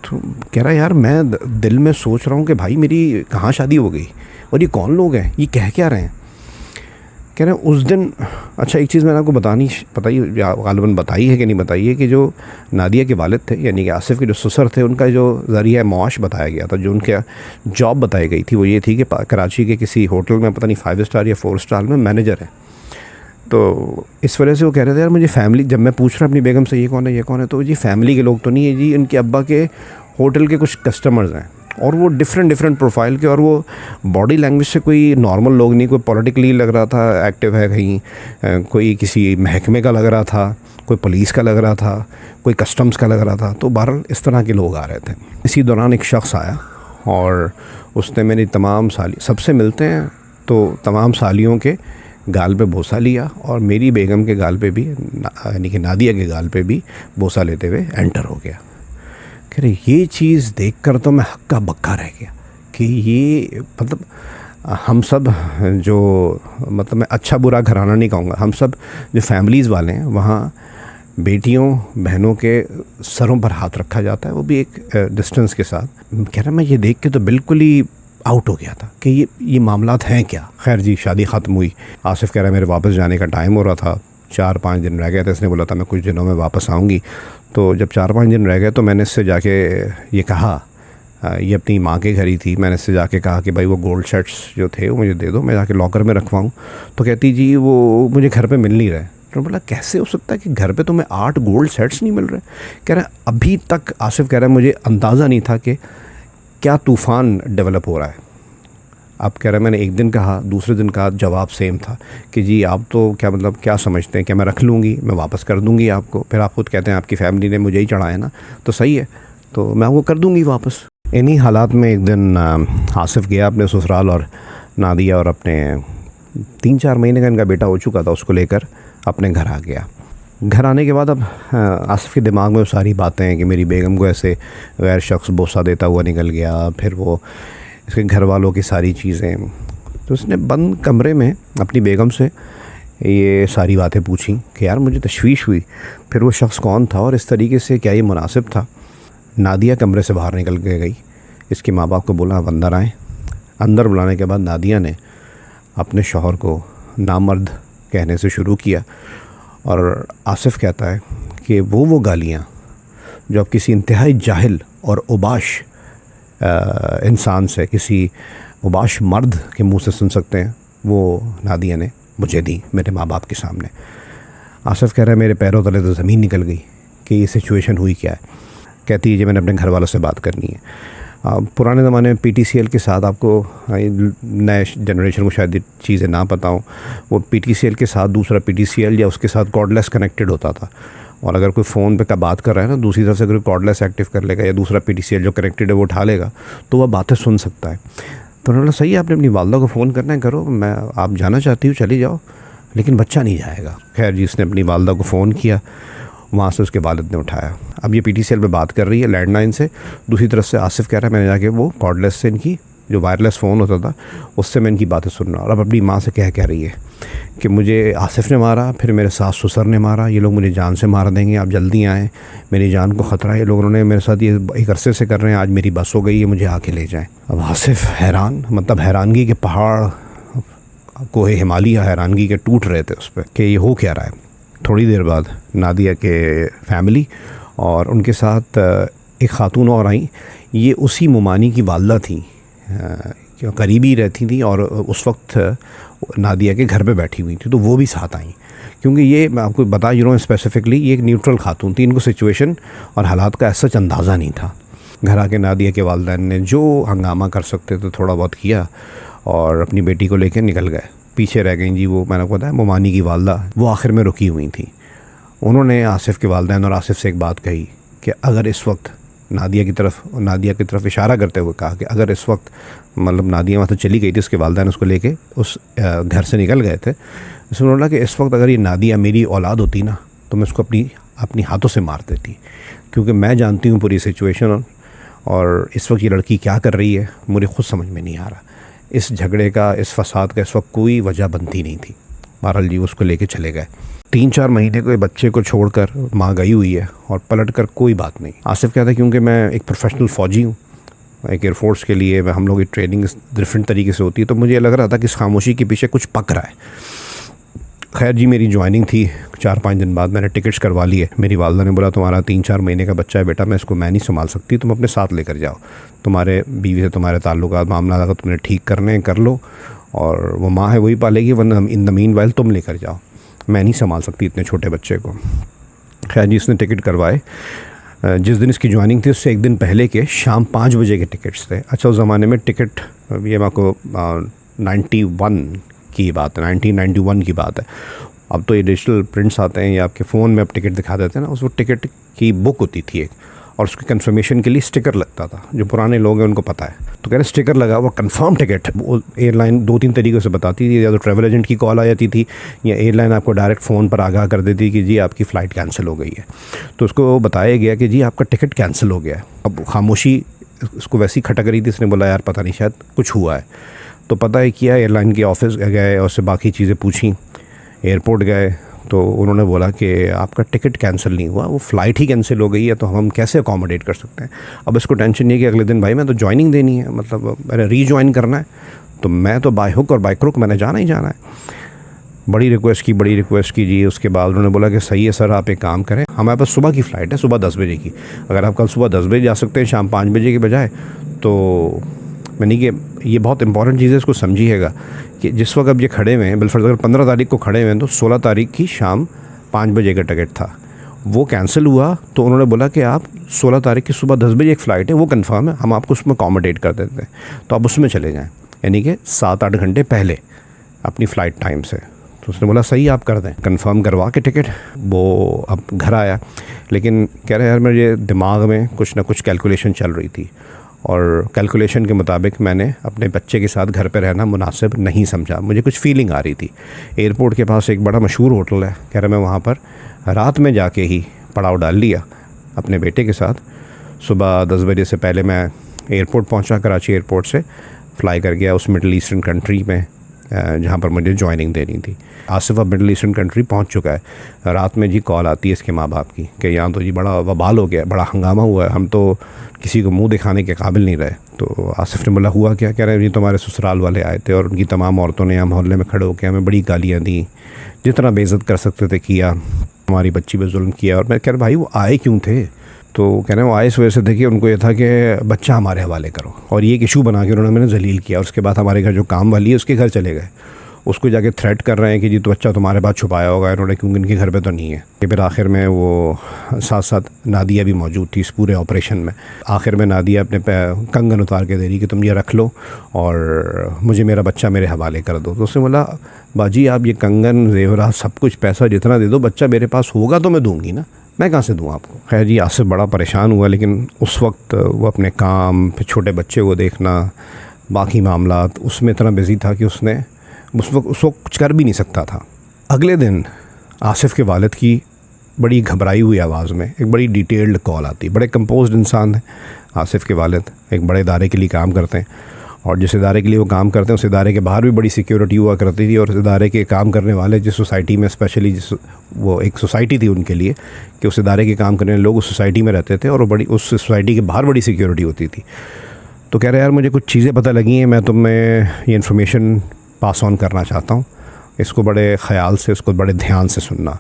तो कह रहा यार मैं दिल में सोच रहा हूँ कि भाई मेरी कहाँ शादी हो गई और ये कौन लोग हैं, ये कह क्या रहे हैं। कह रहे हैं उस दिन, अच्छा एक चीज़ मैंने आपको गालिबन बताई है कि नहीं बताई है, कि जो नादिया के वालिद थे यानी कि आसिफ के जो ससुर थे, उनका जो ज़रिया माश बताया गया था, जो उनके जॉब बताई गई थी, वो ये थी कि कराची के किसी होटल में, पता नहीं 5 स्टार या 4 स्टार में मैनेजर है। तो इस वजह से वो कह रहे थे यार मुझे फैमिली, जब मैं पूछ रहा अपनी बेगम से ये कौन है, तो जी फैमिली के लोग तो नहीं है जी, इनके अब्बा के होटल के कुछ कस्टमर्स हैं, और वो डिफरेंट प्रोफाइल के, और वो बॉडी लैंग्वेज से कोई नॉर्मल लोग नहीं, कोई पॉलिटिकली लग रहा था एक्टिव है कहीं, कोई किसी महकमे का लग रहा था, कोई पुलिस का लग रहा था, कोई कस्टम्स का लग रहा था। तो बहरहाल इस तरह के लोग आ रहे थे। इसी दौरान एक शख्स आया और उसने मेरी तमाम साली, सबसे मिलते हैं तो तमाम सालियों के गाल पे बोसा लिया और मेरी बेगम के गाल पे भी, यानी कि नादिया के गाल पे भी बोसा लेते हुए एंटर हो गया। कह रहे ये चीज़ देखकर तो मैं हक्का बक्का रह गया कि ये मतलब हम सब जो, मतलब मैं अच्छा बुरा घराना नहीं कहूँगा, हम सब जो फैमिलीज़ वाले हैं वहाँ बेटियों बहनों के सरों पर हाथ रखा जाता है, वो भी एक डिस्टेंस के साथ। कह रहा मैं ये देख के तो बिल्कुल ही आउट हो गया था कि ये मामलात हैं क्या। खैर जी शादी ख़त्म हुई। आसिफ कह रहा है मेरे वापस जाने का टाइम हो रहा था, 4-5 दिन रह गए थे। इसने बोला था मैं कुछ दिनों में वापस आऊँगी। तो जब 4-5 दिन रह गए तो मैंने इससे जाके ये कहा, ये अपनी माँ के घर ही थी, मैंने इससे जाके कहा कि भाई वो गोल्ड सेट्स जो थे वो मुझे दे दो, मैं जाके लॉकर में रखवाऊँ। तो कहती जी वो मुझे घर पे मिल नहीं रहे। तो बोला कैसे हो सकता है कि घर पे तुम्हें 8 गोल्ड सेट्स नहीं मिल रहे। कह रहा अभी तक, आसिफ कह रहा है मुझे अंदाज़ा नहीं था कि क्या तूफ़ान डेवलप हो रहा है। अब कह रहा है मैंने एक दिन कहा, दूसरे दिन कहा, जवाब सेम था कि जी आप तो क्या मतलब क्या समझते हैं, क्या मैं रख लूँगी, मैं वापस कर दूँगी आपको। फिर आप खुद कहते हैं आपकी फ़ैमिली ने मुझे ही चढ़ाया ना, तो सही है, तो मैं आपको कर दूँगी वापस। इन्हीं हालात में एक दिन आसिफ गया अपने ससुराल और नादिया और अपने 3-4 महीने का इनका बेटा हो चुका था उसको लेकर अपने घर आ गया। घर आने के बाद अब आसिफ के दिमाग में वो सारी बातें हैं कि मेरी बेगम को ऐसे गैर शख्स बोसा देता हुआ निकल गया, फिर वो इसके घर वालों की सारी चीज़ें। तो उसने बंद कमरे में अपनी बेगम से ये सारी बातें पूछी कि यार मुझे तशवीश हुई, फिर वो शख्स कौन था और इस तरीके से क्या ये मुनासिब था। नादिया कमरे से बाहर निकल के गई, इसके माँ बाप को बोला आप अंदर आएँ। अंदर बुलाने के बाद नादिया ने अपने शौहर को नामर्द कहने से शुरू किया और आसिफ कहता है कि वो गालियाँ जो आप किसी इंतहाई जाहिल और उबाश इंसान से, किसी उबाश मर्द के मुंह से सुन सकते हैं, वो नादिया ने मुझे दी मेरे माँ बाप के सामने। आसिफ कह रहा है मेरे पैरों तले तो ज़मीन निकल गई कि ये सिचुएशन हुई क्या है। कहती है जी मैंने अपने घर वालों से बात करनी है। पुराने ज़माने में PTCL के साथ, आपको नए जनरेशन को शायद चीज़ें ना पता हो, वो PTCL के साथ दूसरा PTCL या उसके साथ कॉर्डलेस कनेक्टेड होता था। और अगर कोई फ़ोन पे का बात कर रहा है ना, दूसरी तरफ से अगर कॉर्डलेस एक्टिव कर लेगा या दूसरा PTCL जो कनेक्टेड है वो उठा लेगा तो वह बातें सुन सकता है। तो उन्होंने सही है, आपने अपनी वालदा को फ़ोन करना है करो, मैं आप जाना चाहती हूँ चली जाओ, लेकिन बच्चा नहीं जाएगा। खैर जी, इसने अपनी वालदा को फ़ोन किया, वहाँ से उसके वालिद ने उठाया। अब ये PTCL पे बात कर रही है लैंडलाइन से, दूसरी तरफ से आसिफ कह रहा है मैंने जाके वो कॉर्डलेस से, इनकी जो वायरलेस फ़ोन होता था उससे मैं इनकी बातें सुन रहा हूँ। और अब अपनी माँ से कह रही है कि मुझे आसिफ ने मारा, फिर मेरे सास ससुर ने मारा, ये लोग मुझे जान से मार देंगे, आप जल्दी आएँ, मेरी जान को ख़तरा है, ये लोग उन्होंने मेरे साथ ये एक अरसे से कर रहे हैं, आज मेरी बस हो गई है, मुझे आके ले जाएँ। अब आसिफ हैरान, मतलब हैरानगी के पहाड़, कोहे हिमालय हैरानगी के टूट रहे थे उस पर कि ये हो क्या रहा है। थोड़ी देर बाद नादिया के फैमिली और उनके साथ एक ख़ातून और आई। ये उसी मुमानी की वालदा थी, करीबी रहती थी और उस वक्त नादिया के घर पे बैठी हुई थी, तो वो भी साथ आई। क्योंकि ये मैं आपको बता रहा हूँ स्पेसिफ़िकली, ये एक न्यूट्रल खातून थी, इनको सिचुएशन और हालात का ऐसा अंदाज़ा नहीं था। घर आके नादिया के वालिदैन ने जो हंगामा कर सकते थे थोड़ा बहुत किया और अपनी बेटी को लेकर निकल गए। पीछे रह गई जी वो, मैंने बताया मुमानी की वालदा, वो आखिर में रुकी हुई थी। उन्होंने आसिफ के वालिदैन और आसिफ से एक बात कही कि अगर इस वक्त नादिया की तरफ इशारा करते हुए कहा कि अगर इस वक्त, मतलब नादिया वहाँ से चली गई थी, उसके वालिदैन उसको लेके उस घर से निकल गए थे। इसमें उन्होंने कहा कि इस वक्त अगर ये नादिया मेरी औलाद होती ना तो मैं उसको अपनी हाथों से मार देती, क्योंकि मैं जानती हूँ पूरी सिचुएशन और इस वक्त ये लड़की क्या कर रही है मुझे खुद समझ में नहीं आ रहा। इस झगड़े का, इस फसाद का इस वक्त कोई वजह बनती नहीं थी। बहरहाल जी उसको लेके चले गए। 3-4 महीने को बच्चे को छोड़कर माँ गई हुई है और पलट कर कोई बात नहीं। आसिफ कहता है क्योंकि मैं एक प्रोफेशनल फ़ौजी हूँ, एक एयरफोर्स के लिए हम लोग की ट्रेनिंग डिफरेंट तरीके से होती है, तो मुझे लग रहा था कि इस खामोशी के पीछे कुछ पक रहा है। खैर जी मेरी ज्वाइनिंग थी, 4-5 दिन बाद मैंने टिकट्स करवा लिए। मेरी वालदा ने बोला तुम्हारा 3-4 महीने का बच्चा है बेटा, मैं इसको मैं नहीं संभाल सकती, तुम अपने साथ लेकर जाओ, तुम्हारे बीवी से तुम्हारे ताल्लुकात मामला अगर तुमने ठीक करने कर लो, और वो माँ है वही पालेगी, वरना इन द मीन वाइल तुम लेकर जाओ, मैं नहीं संभाल सकती इतने छोटे बच्चे को। खैर जी इसने टिकट करवाए। जिस दिन इसकी ज्वाइनिंग थी उससे एक दिन पहले के शाम 5 बजे के टिकट्स थे। अच्छा उस ज़माने में टिकट, ये मैं आपको 91 की बात है, 1991 की बात है। अब तो ये डिजिटल प्रिंट्स आते हैं या आपके फ़ोन में अब टिकट दिखा देते हैं ना, उस वक्त टिकट की बुक होती थी एक, और उसके कंफर्मेशन के लिए स्टिकर लगता था। जो पुराने लोग हैं उनको पता है, तो कह रहे स्टिकर लगा हुआ कंफर्म टिकट। वो एयरलाइन 2-3 तरीक़ों से बताती थी, या तो ट्रैवल एजेंट की कॉल आ जाती थी या एयरलाइन आपको डायरेक्ट फ़ोन पर आगाह कर देती कि जी आपकी फ़्लाइट कैंसिल हो गई है। तो उसको बताया गया कि जी आपका टिकट कैंसिल हो गया है। अब खामोशी उसको वैसी खटक रही थी, इसने बोला यार पता नहीं शायद कुछ हुआ है। तो पता है किया, एयरलाइन के ऑफिस गए और उससे बाकी चीज़ें पूछी, एयरपोर्ट गए तो उन्होंने बोला कि आपका टिकट कैंसिल नहीं हुआ, वो फ़्लाइट ही कैंसिल हो गई है, तो हम कैसे अकोमोडेट कर सकते हैं। अब इसको टेंशन नहीं है कि अगले दिन भाई मैं तो ज्वाइनिंग देनी है, मतलब मैंने रीज्वाइन करना है, तो मैं तो बाय हुक और बाय क्रुक मैंने जाना ही जाना है। बड़ी रिक्वेस्ट की जी। उसके बाद उन्होंने बोला कि सही है सर, आप एक काम करें, हमारे पास सुबह की फ़्लाइट है, सुबह 10 बजे की, अगर आप कल सुबह 10 बजे जा सकते हैं शाम 5 बजे के बजाय, तो मैंने कि ये बहुत इंपॉर्टेंट चीज़ है, इसको समझिएगा कि जिस वक्त अब ये खड़े हुए हैं, बिलफर्ज अगर 15 तारीख को खड़े हुए हैं तो 16 तारीख की शाम 5 बजे का टिकट था, वो कैंसिल हुआ। तो उन्होंने बोला कि आप 16 तारीख की सुबह 10 बजे एक फ़्लाइट है, वो कंफर्म है, हम आपको उसमें अकोमोडेट कर देते हैं, तो आप उसमें चले जाएँ। यानी कि 7-8 घंटे पहले अपनी फ़्लाइट टाइम से। तो उसने बोला सही आप कर दें, कंफर्म करवा के टिकट। वो अब घर आया, लेकिन कह रहे यार मेरे दिमाग में कुछ ना कुछ कैलकुलेशन चल रही थी, और कैलकुलेशन के मुताबिक मैंने अपने बच्चे के साथ घर पे रहना मुनासिब नहीं समझा। मुझे कुछ फीलिंग आ रही थी। एयरपोर्ट के पास एक बड़ा मशहूर होटल है, कह रहा मैं वहाँ पर रात में जाके ही पड़ाव डाल लिया अपने बेटे के साथ। सुबह 10 बजे से पहले मैं एयरपोर्ट पहुँचा, कराची एयरपोर्ट से फ़्लाई कर गया उस मिडल ईस्टर्न कंट्री में जहाँ पर मुझे जॉइनिंग देनी थी। आसिफ अब मिडल ईस्टर्न कंट्री पहुँच चुका है। रात में जी कॉल आती है इसके माँ बाप की कि यहाँ तो जी बड़ा वबाल हो गया, बड़ा हंगामा हुआ है, हम तो किसी को मुंह दिखाने के काबिल नहीं रहे। तो आसिफ ने बोला हुआ क्या? कह रहे हैं जी तुम्हारे ससुराल वाले आए थे और उनकी तमाम औरतों ने यहाँ मोहल्ले में खड़े होकर हमें बड़ी गालियाँ दी, जितना बेइज्जत कर सकते थे किया, हमारी बच्ची पे जुल्म किया। और मैं कह रहा भाई वो आए क्यों थे? तो कह रहे हैं वो आए इस वजह से थे कि उनको ये था कि बच्चा हमारे हवाले करो, और ये एक इशू बना के उन्होंने मैंने जलील किया। उसके बाद हमारे घर जो काम वाली है उसके घर चले गए, उसको जाके थ्रेट कर रहे हैं कि जी तो बच्चा तुम्हारे पास छुपाया होगा इन्होंने, क्योंकि इनके घर पे तो नहीं है। फिर आखिर में वो साथ साथ नादिया भी मौजूद थी इस पूरे ऑपरेशन में। आखिर में नादिया अपने कंगन उतार के दे रही कि तुम ये रख लो और मुझे मेरा बच्चा मेरे हवाले कर दो। तो उसने बोला बाजी आप ये कंगन जेवरात सब कुछ पैसा जितना दे दो, बच्चा मेरे पास होगा तो मैं दूँगी ना, मैं कहाँ से दूँ आपको। खैर जी आसिफ बड़ा परेशान हुआ, लेकिन उस वक्त वो अपने काम, फिर छोटे बच्चे को देखना, बाकी मामलात, उसमें इतना बिज़ी था कि उसने उस वक्त कुछ कर भी नहीं सकता था। अगले दिन आसिफ के वालिद की बड़ी घबराई हुई आवाज़ में एक बड़ी डिटेल्ड कॉल आती। बड़े कंपोज्ड इंसान हैं आसिफ के वालिद, एक बड़े इदारे के लिए काम करते हैं, और जिस इदारे के लिए वो काम करते हैं उस इदारे के बाहर भी बड़ी सिक्योरिटी हुआ करती थी। और उस इदारे के काम करने वाले जिस सोसाइटी में, स्पेशली जिस वो एक सोसाइटी थी उनके लिए कि उस इदारे के काम करने वाले लोग उस सोसाइटी में रहते थे, और वो बड़ी उस सोसाइटी के बाहर बड़ी सिक्योरिटी होती थी। तो कह रहे यार मुझे कुछ चीज़ें पता लगी हैं, मैं तुम्हें ये इन्फॉर्मेशन पास ऑन करना चाहता हूँ, इसको बड़े ख़याल से, इसको बड़े ध्यान से सुनना।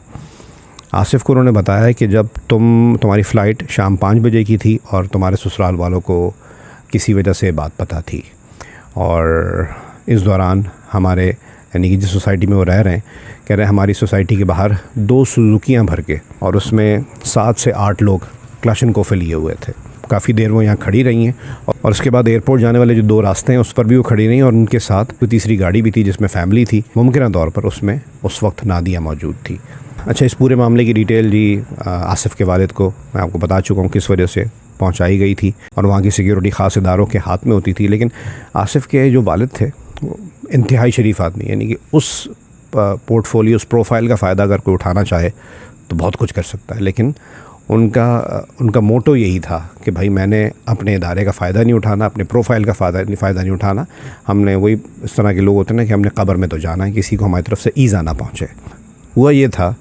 आसिफ को उन्होंने बताया कि जब तुम्हारी फ़्लाइट शाम 5 बजे की थी और तुम्हारे ससुराल वालों को किसी वजह से बात पता थी, और इस दौरान हमारे यानी कि जिस सोसाइटी में वो रह रहे हैं, कह रहे हैं हमारी सोसाइटी के बाहर 2 सुजुकियाँ भर के और उसमें 7 से 8 लोग क्लाशनकोफ़ लिए हुए थे। काफ़ी देर वो यहाँ खड़ी रही हैं, और उसके बाद एयरपोर्ट जाने वाले जो 2 रास्ते हैं उस पर भी वो खड़ी रहीं, और उनके साथ कोई तीसरी गाड़ी भी थी जिसमें फ़ैमिली थी। मुमकिन तौर पर उसमें उस वक्त नादिया मौजूद थी। अच्छा, इस पूरे मामले की डिटेल जी आसिफ के वालिद को मैं आपको बता चुका हूँ किस वजह से पहुँचाई गई थी, और वहाँ की सिक्योरिटी ख़ास इदारों के हाथ में होती थी। लेकिन आसिफ के जो वालिद थे वो इंतहाई शरीफ आदमी, यानी कि उस पोर्टफोलियो, उस प्रोफाइल का फ़ायदा अगर कोई उठाना चाहे तो बहुत कुछ कर सकता है। लेकिन उनका मोटो यही था कि भाई मैंने अपने इदारे का फ़ायदा नहीं उठाना, अपने प्रोफाइल का फ़ायदा नहीं उठाना। हमने वही इस तरह के लोग होते हैं ना कि हमने कब्र में तो जाना है, किसी को हमारी तरफ से ईज़ा ना पहुँचे। हुआ ये था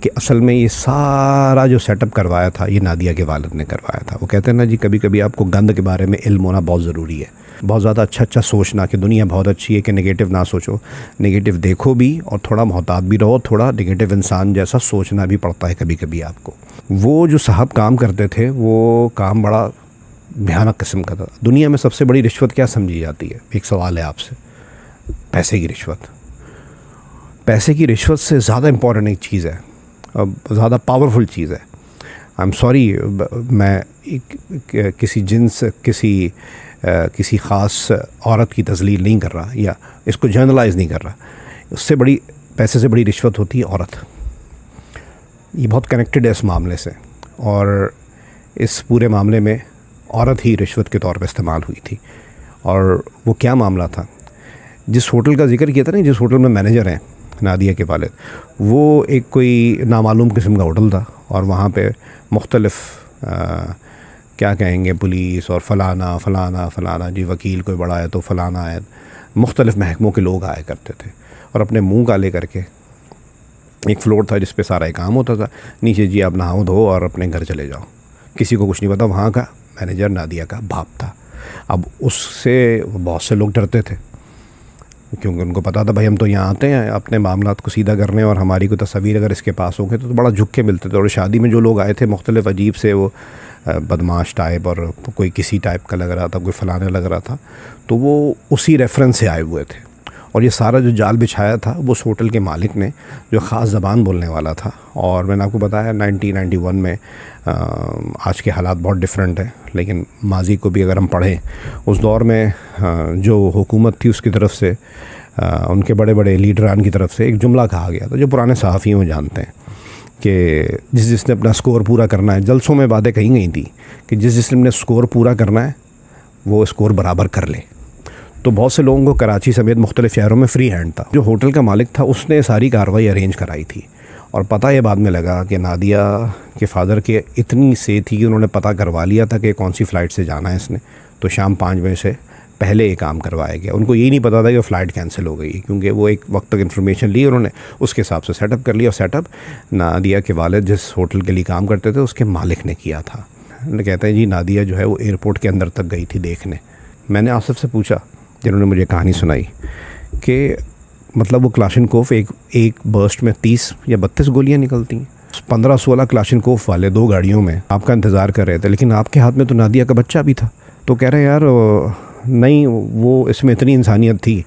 कि असल में ये सारा जो सेटअप करवाया था ये नादिया के वालिद ने करवाया था। वो कहते हैं ना जी कभी कभी आपको गंद के बारे में इल्म होना बहुत ज़रूरी है। बहुत ज़्यादा अच्छा सोचना कि दुनिया बहुत अच्छी है, कि नेगेटिव ना सोचो, नेगेटिव देखो भी और थोड़ा मोहतात भी रहो। थोड़ा नेगेटिव इंसान जैसा सोचना भी पड़ता है कभी कभी आपको। वो जो साहब काम करते थे वो काम बड़ा भयानक किस्म का था। दुनिया में सबसे बड़ी रिश्वत क्या समझी जाती है? एक सवाल है आपसे, पैसे की रिश्वत। पैसे की रिश्वत से ज़्यादा इम्पॉर्टेंट एक चीज़ है, अब ज़्यादा पावरफुल चीज़ है। आई एम सॉरी, मैं किसी जिन्स, किसी ख़ास औरत की तज़लील नहीं कर रहा या इसको जनरलाइज़ नहीं कर रहा। उससे बड़ी, पैसे से बड़ी रिश्वत होती है औरत। ये बहुत कनेक्टेड है इस मामले से, और इस पूरे मामले में औरत ही रिश्वत के तौर पे इस्तेमाल हुई थी। और वो क्या मामला था? जिस होटल का जिक्र किया था ना, जिस होटल में मैनेजर हैं नादिया के वालिद, वो एक कोई नामालूम किस्म का होटल था, और वहाँ पे मुख्तलिफ़ क्या कहेंगे, पुलिस और फ़लाना जी, वकील कोई बड़ा है तो फ़लाना है, मुख्तलिफ़ महकमों के लोग आया करते थे, और अपने मुँह काले करके एक फ्लोर था जिस पे सारा काम होता था, नीचे जी आप नहाओ धो और अपने घर चले जाओ, किसी को कुछ नहीं पता। वहाँ का मैनेजर नादिया का बाप था। अब उससे बहुत से लोग डरते थे, क्योंकि उनको पता था भाई हम तो यहाँ आते हैं अपने मामलात को सीधा करने, और हमारी कोई तस्वीर अगर इसके पास हो गए तो बड़ा झुक के मिलते थे। और शादी में जो लोग आए थे मुख्तलिफ़ अजीब से, वो बदमाश टाइप, और कोई किसी टाइप का लग रहा था, कोई फ़लाने लग रहा था, तो वो उसी रेफरेंस से आए हुए थे। और ये सारा जो जाल बिछाया था वो उस होटल के मालिक ने, जो ख़ास ज़बान बोलने वाला था। और मैंने आपको बताया 1991 में आज के हालात बहुत डिफरेंट हैं, लेकिन माजी को भी अगर हम पढ़ें, उस दौर में जो हुकूमत थी उसकी तरफ से, उनके बड़े बड़े लीडरान की तरफ से एक जुमला कहा गया था जो पुराने सहाफ़ियों में जानते हैं कि जिसने अपना स्कोर पूरा करना है, जलसों में बातें कही गई थी कि जिसने अपने स्कोर पूरा करना है वो स्कोर बराबर कर ले। तो बहुत से लोगों को कराची समेत मुख्तलिफ शहरों में फ्री हैंड था। जो होटल का मालिक था उसने सारी कार्रवाई अरेंज कराई थी, और पता ये बाद में लगा कि नादिया के फादर के इतनी से थी कि उन्होंने पता करवा लिया था कि कौन सी फ़्लाइट से जाना है इसने, तो शाम 5 बजे से पहले ये काम करवाया गया। उनको यही नहीं पता था कि फ़्लाइट कैंसिल हो गई, क्योंकि वो एक वक्त तक इन्फॉर्मेशन ली उन्होंने, उसके हिसाब से सेटअप कर लिया। और सेटअप नादिया के वालिद जिस होटल के लिए काम करते थे उसके मालिक ने किया था। कहते हैं जी नादिया जो है वो एयरपोर्ट के अंदर तक गई थी देखने। मैंने आसिफ से पूछा, जिन्होंने मुझे कहानी सुनाई, कि मतलब वो क्लाशनकोफ एक बर्स्ट में 30 या 32 गोलियां निकलती हैं। 15-16 क्लाशनकोफ वाले 2 गाड़ियों में आपका इंतज़ार कर रहे थे, लेकिन आपके हाथ में तो नादिया का बच्चा भी था। तो कह रहे हैं यार नहीं, वो इसमें इतनी इंसानियत थी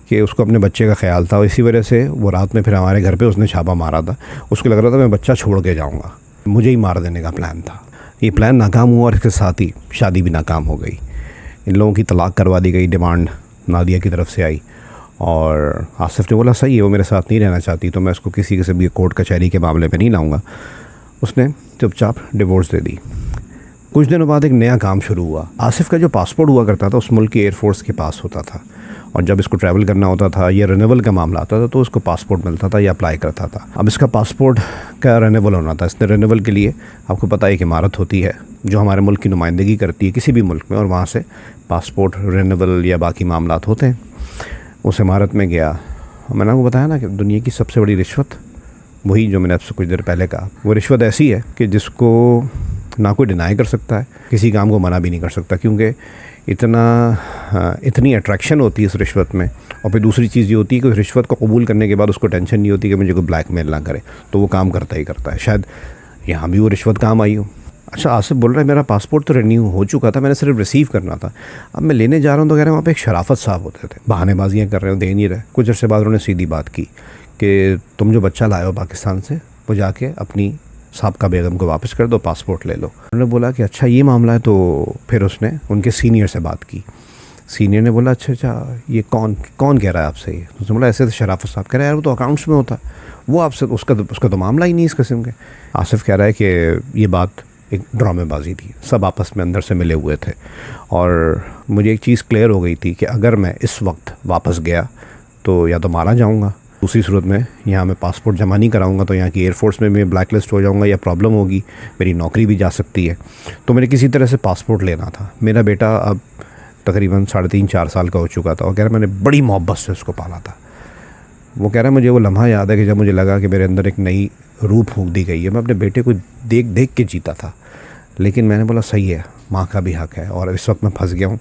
कि उसको अपने बच्चे का ख्याल था, और इसी वजह से वो रात में फिर हमारे घर पे उसने छापा मारा था। उसको लग रहा था मैं बच्चा छोड़ के जाऊँगा, मुझे ही मार देने का प्लान था। ये प्लान नाकाम हुआ और इसके साथ ही शादी भी नाकाम हो गई। इन लोगों की तलाक करवा दी गई, डिमांड नादिया की तरफ से आई, और आसिफ ने बोला सही है, वो मेरे साथ नहीं रहना चाहती तो मैं उसको किसी से भी कोर्ट कचहरी के मामले में नहीं लाऊंगा। उसने चुपचाप डिवोर्स दे दी। कुछ दिनों बाद एक नया काम शुरू हुआ। आसिफ का जो पासपोर्ट हुआ करता था उस मुल्क की एयरफोर्स के पास होता था, और जब इसको ट्रैवल करना होता था या रिन्यूअल का मामला आता था तो उसको पासपोर्ट मिलता था या अप्लाई करता था। अब इसका पासपोर्ट का रिन्यूअल होना था। इसने रिन्यूअल के लिए, आपको पता है, एक इमारत होती है जो हमारे मुल्क की नुमाइंदगी करती है किसी भी मुल्क में, और वहाँ से पासपोर्ट रिन्यूअल या बाकी मामलात होते हैं। उस इमारत में गया। मैंने आपको बताया ना कि दुनिया की सबसे बड़ी रिश्वत वही जो मैंने आपसे कुछ देर पहले कहा, वो रिश्वत ऐसी है कि जिसको ना कोई डिनाई कर सकता है, किसी काम को मना भी नहीं कर सकता, क्योंकि इतनी अट्रैक्शन होती है इस रिश्वत में। और फिर दूसरी चीज़ ये होती है कि उस रिश्वत को कबूल करने के बाद उसको टेंशन नहीं होती कि मुझे कोई ब्लैकमेल ना करे, तो वो काम करता ही करता है। शायद यहाँ भी वो रिश्वत काम आई हो। अच्छा, आसिफ बोल रहा है मेरा पासपोर्ट तो रिन्यू हो चुका था, मैंने सिर्फ रिसीव करना था। अब मैं लेने जा रहा हूँ तो कह रहे हैं वहाँ पे एक शराफत साहब होते थे, बहानेबाजियाँ कर रहे हो, दे नहीं रहे। कुछ अर्से बाद उन्होंने सीधी बात की कि तुम जो बच्चा लाए हो पाकिस्तान से, वो जाके अपनी साहबका बेगम को वापस कर दो, पासपोर्ट ले लो। उन्होंने बोला कि अच्छा ये मामला है। तो फिर उसने उनके सीनियर से बात की। सीनियर ने बोला अच्छा ये कौन कह रहा है आपसे ये? उसने बोला ऐसे तो शराफत साहब। कह रहा है यार वो तो अकाउंट्स में होता, वो आपसे उसका तो मामला ही नहीं इस किस्म के। आसिफ कह रहा है कि ये बात एक ड्रामेबाजी थी, सब आपस में अंदर से मिले हुए थे, और मुझे एक चीज़ क्लियर हो गई थी कि अगर मैं इस वक्त वापस गया तो या तो मारा जाऊंगा, दूसरी सूरत में यहाँ मैं पासपोर्ट जमा नहीं कराऊंगा तो यहाँ की एयरफोर्स में मैं ब्लैक लिस्ट हो जाऊंगा, या प्रॉब्लम होगी, मेरी नौकरी भी जा सकती है। तो मैंने किसी तरह से पासपोर्ट लेना था। मेरा बेटा अब तकरीबन 3.5-4 साल का हो चुका था, और कह रहा मैंने बड़ी मोहब्बत से उसको पाला था। वो कह रहा है मुझे वो लम्हा याद है कि जब मुझे लगा कि मेरे अंदर एक नई रूह फूंक दी गई है। मैं अपने बेटे को देख देख के जीता था, लेकिन मैंने बोला सही है, माँ का भी हक़ है, और इस वक्त मैं फंस गया हूँ।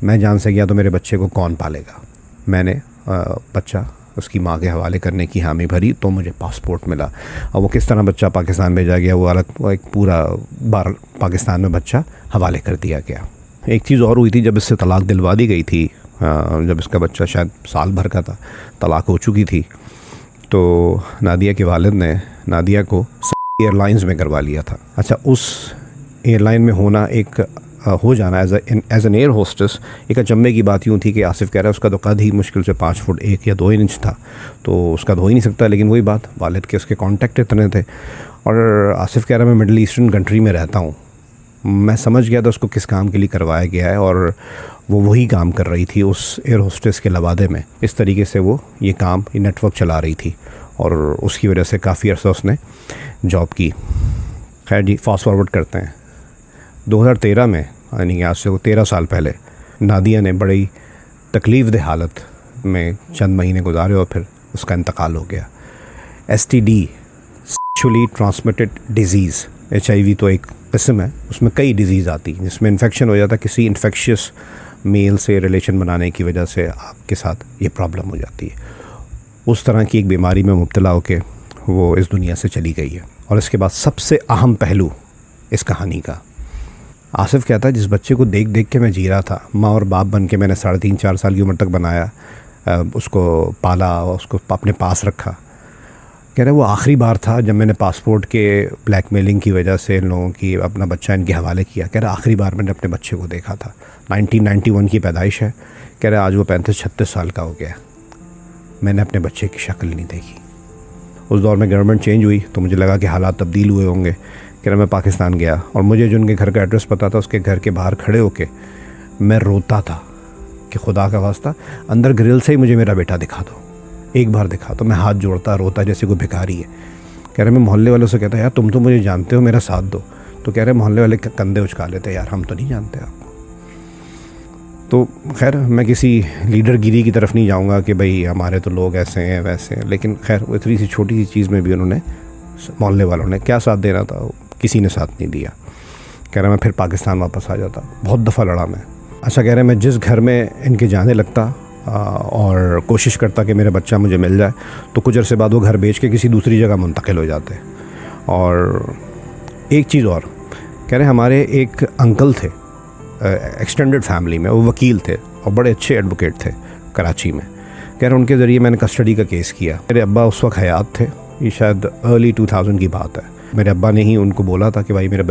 मैं जान से गया तो मेरे बच्चे को कौन पालेगा। मैंने बच्चा उसकी माँ के हवाले करने की हामी भरी तो मुझे पासपोर्ट मिला। और वो किस तरह बच्चा पाकिस्तान भेजा गया, वो अलग एक पूरा बार पाकिस्तान में बच्चा हवाले कर दिया गया। एक चीज़ और हुई थी, जब इससे तलाक दिलवा दी गई थी, जब इसका बच्चा शायद साल भर का था, तलाक हो चुकी थी, तो नादिया के वालिद ने नादिया को एयरलाइंस में करवा लिया था। अच्छा, उस एयरलाइन में होना हो जाना एज एन एयर होस्टेस एक अचंभे की बात यूँ थी कि आसिफ कह रहा है उसका तो कद ही मुश्किल से 5 फुट 1 या 2 इंच था, तो उसका तो हो ही नहीं सकता। लेकिन वही बात, वालिद के उसके कॉन्टैक्ट इतने थे। और आसिफ कह रहा है मैं मिडल ईस्टर्न कंट्री में रहता हूँ, मैं समझ गया था उसको किस काम के लिए करवाया गया है, और वो वही काम कर रही थी उस एयर होस्टेस के लवादे में। इस तरीके से वो ये काम, ये नेटवर्क चला रही थी, और उसकी वजह से काफ़ी अर्सा उसने जॉब की। खैर जी, फास्ट फॉरवर्ड करते हैं 2013 में, यानी आज से 13 साल पहले, नादिया ने बड़ी तकलीफ़देह हालत में चंद महीने गुजारे और फिर उसका इंतकाल हो गया। STD, sexually transmitted disease, HIV तो एक किस्म है, उसमें कई डिजीज़ आती हैं जिसमें इन्फेक्शन हो जाता है। किसी इन्फेक्शियस मेल से रिलेशन बनाने की वजह से आपके साथ ये प्रॉब्लम हो जाती है। उस तरह की एक बीमारी में मुब्तला होके वो इस दुनिया से चली गई है। और इसके बाद सबसे अहम पहलू इस कहानी का, आसिफ कहता है जिस बच्चे को देख देख के मैं जी रहा था, माँ और बाप बन के मैंने 3.5-4 साल की उम्र तक बनाया, उसको पाला, उसको अपने पास रखा। कह रहे वो आखिरी बार था जब मैंने पासपोर्ट के ब्लैकमेलिंग की वजह से इन लोगों की अपना बच्चा इनके हवाले किया। कह रहे आखिरी बार मैंने अपने बच्चे को देखा था। 1991 की पैदाइश है। कह रहे आज वो 35-36 साल का हो गया। मैंने अपने बच्चे की शक्ल नहीं देखी। उस दौर में गवर्नमेंट चेंज हुई तो मुझे लगा कि हालात तब्दील हुए होंगे। कह रहे मैं पाकिस्तान गया और मुझे जो उनके घर का एड्रेस पता था, उसके घर के बाहर खड़े होके मैं रोता था कि खुदा का वास्ता अंदर ग्रिल से ही मुझे मेरा बेटा दिखा दो, एक बार दिखा। तो मैं हाथ जोड़ता रोता जैसे कोई भिखारी है। कह रहे मैं मोहल्ले वालों से कहता यार तुम तो मुझे जानते हो, मेरा साथ दो। तो कह रहे मोहल्ले वाले कंधे उचका लेते, यार हम तो नहीं जानते आपको। तो खैर मैं किसी लीडरगिरी की तरफ नहीं जाऊंगा कि भाई हमारे तो लोग ऐसे हैं वैसे हैं, लेकिन खैर वो इतनी सी छोटी सी चीज़ में भी उन्होंने, मोहल्ले वालों ने क्या साथ देना था, किसी ने साथ नहीं दिया। कह रहा मैं फिर पाकिस्तान वापस आ जाता, बहुत दफ़ा लड़ा मैं। अच्छा कह रहे मैं जिस घर में इनके जाने लगता और कोशिश करता कि मेरा बच्चा मुझे मिल जाए, तो कुछ अरसे बाद वो घर बेच के किसी दूसरी जगह मुंतकिल हो जाते। और एक चीज़ और कह रहे हमारे एक अंकल थे एक्सटेंडेड फैमिली में, वो वकील थे और बड़े अच्छे एडवोकेट थे कराची में। कह रहे उनके ज़रिए मैंने कस्टडी का केस किया। मेरे अब्बा उस वक्त हयात थे, ये शायद अर्ली 2000 की बात है। मेरे अब्बा ने ही उनको बोला था कि भाई मेरे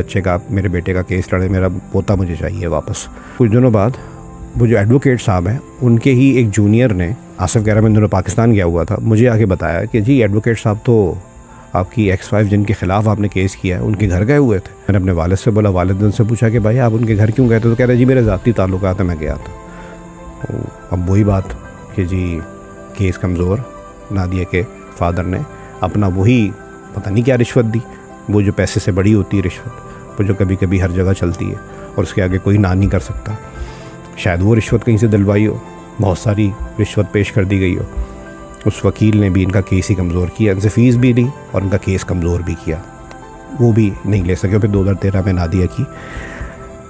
बेटे का केस लड़े, मेरा पोता मुझे चाहिए वापस। कुछ दिनों बाद वो जो एडवोकेट साहब हैं, उनके ही एक जूनियर ने, आसिफ कह रहा मैं दोनों पाकिस्तान गया हुआ था, मुझे आके बताया कि जी एडवोकेट साहब तो आपकी एक्स-वाइफ जिनके ख़िलाफ़ आपने केस किया है, उनके घर गए हुए थे। मैंने अपने वालिद से बोला, वालिद से पूछा कि भाई आप उनके घर क्यों गए थे? तो कह रहे जी मेरे ज़ाती ताल्लुकात है, मैं गया था। तो अब वही बात कि जी केस कमज़ोर, नादिया के फादर ने अपना वही पता नहीं क्या रिश्वत दी, वो जो पैसे से बड़ी होती है रिश्वत, वो जो कभी कभी हर जगह चलती है और उसके आगे कोई ना नहीं कर सकता। शायद वो रिश्वत कहीं से दिलवाई हो, बहुत सारी रिश्वत पेश कर दी गई हो। उस वकील ने भी इनका केस ही कमज़ोर किया, इनसे फ़ीस भी ली और इनका केस कमज़ोर भी किया, वो भी नहीं ले सके। फिर 2013 में नादिया की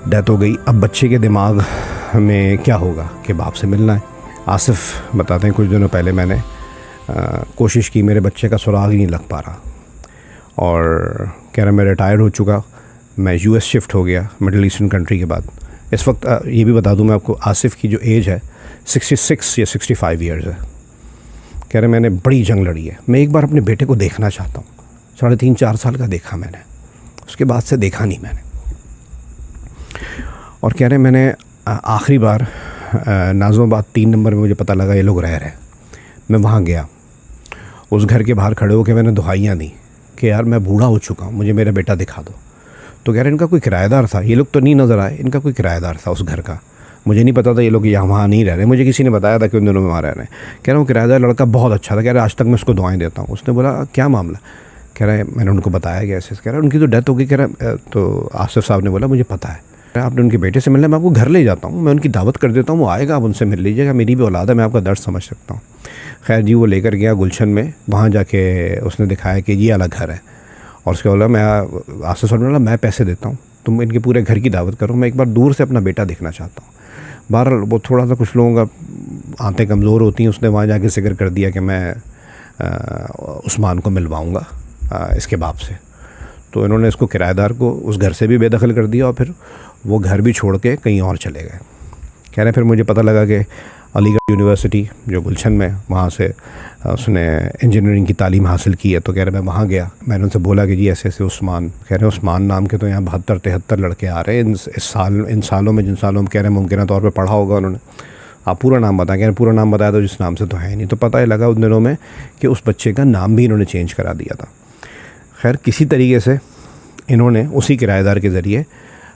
डेथ हो गई। अब बच्चे के दिमाग में क्या होगा कि बाप से मिलना है। आसिफ बताते हैं कुछ दिनों पहले मैंने कोशिश की, मेरे बच्चे का सुराग ही नहीं लग पा रहा। और कह रहा मैं रिटायर्ड हो चुका, मैं यूएस शिफ्ट हो गया मिडिल ईस्टर्न कंट्री के बाद। इस वक्त ये भी बता दूं मैं आपको, आसिफ की जो एज है 66 या 65 ईयर्स है। कह रहे मैंने बड़ी जंग लड़ी है, मैं एक बार अपने बेटे को देखना चाहता हूँ। 3.5-4 साल का देखा मैंने, उसके बाद से देखा नहीं मैंने। और कह रहे मैंने आखिरी बार नाज़िमाबाद 3 नंबर में मुझे पता लगा ये लोग रह रहे हैं। मैं वहाँ गया, उस घर के बाहर खड़े होकर मैंने दुहाइयाँ दी कि यार मैं बूढ़ा हो चुका हूँ, मुझे मेरा बेटा दिखा दो। तो कह रहे इनका कोई किराएदार था, ये लोग तो नहीं नज़र आए, इनका कोई किराएदार था उस घर का। मुझे नहीं पता था ये लोग यहाँ वहाँ नहीं रह रहे, मुझे किसी ने बताया था कि उन दिनों में वहाँ रह रहे हैं। कह रहा हूँ किराएदार लड़का बहुत अच्छा था। कह रहे आज तक मैं उसको दुआएं देता हूँ। उसने बोला क्या मामला? कह रहा है मैंने उनको बताया कि ऐसे। कह रहा है उनकी तो डेथ हो गई। कह रहा तो आसिफ साहब ने बोला मुझे पता है, आपने उनके बेटे से मिलना, मैं आपको घर ले जाता हूँ, मैं उनकी दावत कर देता हूँ, वो आएगा, आप उनसे मिल लीजिएगा, मेरी भी औलाद है, मैं आपका दर्द समझ सकता हूँ। खैर जी वो लेकर गया गुलशन में, वहाँ जाके उसने दिखाया कि ये अलग घर है। और उसके बोला मैं आसिफ साहब ने बोला मैं पैसे देता हूँ, तुम इनके पूरे घर की दावत करो, मैं एक बार दूर से अपना बेटा देखना चाहता हूँ। बहरहाल वो थोड़ा सा कुछ लोगों का आंतें कमज़ोर होती हैं, उसने वहाँ जाके जिक्र कर दिया कि मैं उस्मान को मिलवाऊँगा इसके बाप से। तो इन्होंने इसको किराएदार को उस घर से भी बेदखल कर दिया और फिर वो घर भी छोड़ के कहीं और चले गए। कह रहे फिर मुझे पता लगा कि अलीगढ़ यूनिवर्सिटी जो गुलशन में, वहाँ से उसने इंजीनियरिंग की तालीम हासिल की है। तो कह रहे मैं वहाँ गया, मैंने उनसे बोला कि जी ऐसे ऐसे उस्मान, कह रहे उस्मान नाम के तो यहाँ 72-73 लड़के आ रहे हैं इन सालों में, जिन सालों में कह रहे मुमकिन तौर पर पढ़ा होगा उन्होंने। आप पूरा नाम बताएं। कह रहे पूरा नाम बताया तो जिस नाम से तो है नहीं। तो पता ही लगा उन दिनों में कि उस बच्चे का नाम भी इन्होंने चेंज करा दिया था। खैर किसी तरीके से इन्होंने उसी किराएदार के ज़रिए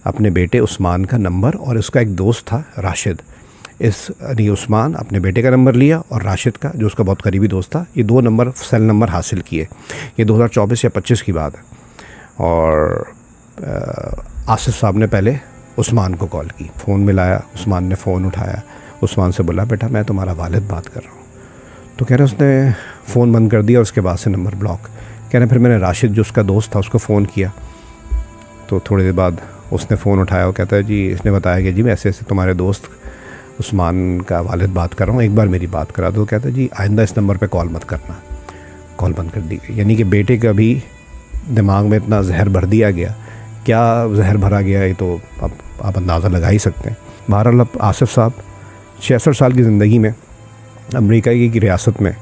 अपने बेटे उस्मान का नंबर, और उसका एक दोस्त था राशिद, उस्मान अपने बेटे का नंबर लिया और राशिद का जो उसका बहुत करीबी दोस्त था, ये 2 नंबर सेल नंबर हासिल किए। ये 2024 या 25 की बात है। और आसिफ साहब ने पहले उस्मान को कॉल की, फ़ोन मिलाया, उस्मान ने फ़ोन उठाया, उस्मान से बोला बेटा मैं तुम्हारा वालिद बात कर रहा हूँ। तो कह रहे उसने फ़ोन बंद कर दिया, उसके बाद से नंबर ब्लॉक। कह रहे फिर मैंने राशिद जो उसका दोस्त था उसको फ़ोन किया, तो थोड़ी देर बाद उसने फ़ोन उठाया और कहता है जी, इसने बताया कि जी मैं ऐसे ऐसे तुम्हारे दोस्त उस्मान का वालिद बात कर रहा हूँ, एक बार मेरी बात करा दो। कहता है जी आइंदा इस नंबर पे कॉल मत करना। कॉल बंद कर दी गई। यानी कि बेटे का भी दिमाग में इतना जहर भर दिया गया। क्या जहर भरा गया ये तो अब आप अंदाज़ा लगा ही सकते हैं। बहरहाल अब आसिफ साहब 66 साल की ज़िंदगी में अमेरिका की रियासत में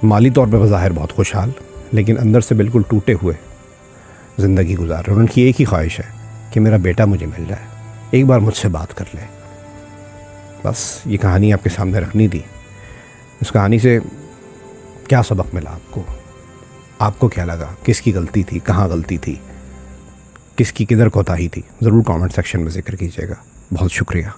माली तौर पे बज़ाहिर बहुत खुशहाल, लेकिन अंदर से बिल्कुल टूटे हुए ज़िंदगी गुजार रहे। उनकी एक ही ख्वाहिश है कि मेरा बेटा मुझे मिल जाए, एक बार मुझसे बात कर ले। बस ये कहानी आपके सामने रखनी थी। इस कहानी से क्या सबक मिला आपको? आपको क्या लगा? किसकी गलती थी, कहाँ गलती थी, किसकी किधर कोताही थी? ज़रूर कमेंट सेक्शन में ज़िक्र कीजिएगा। बहुत शुक्रिया।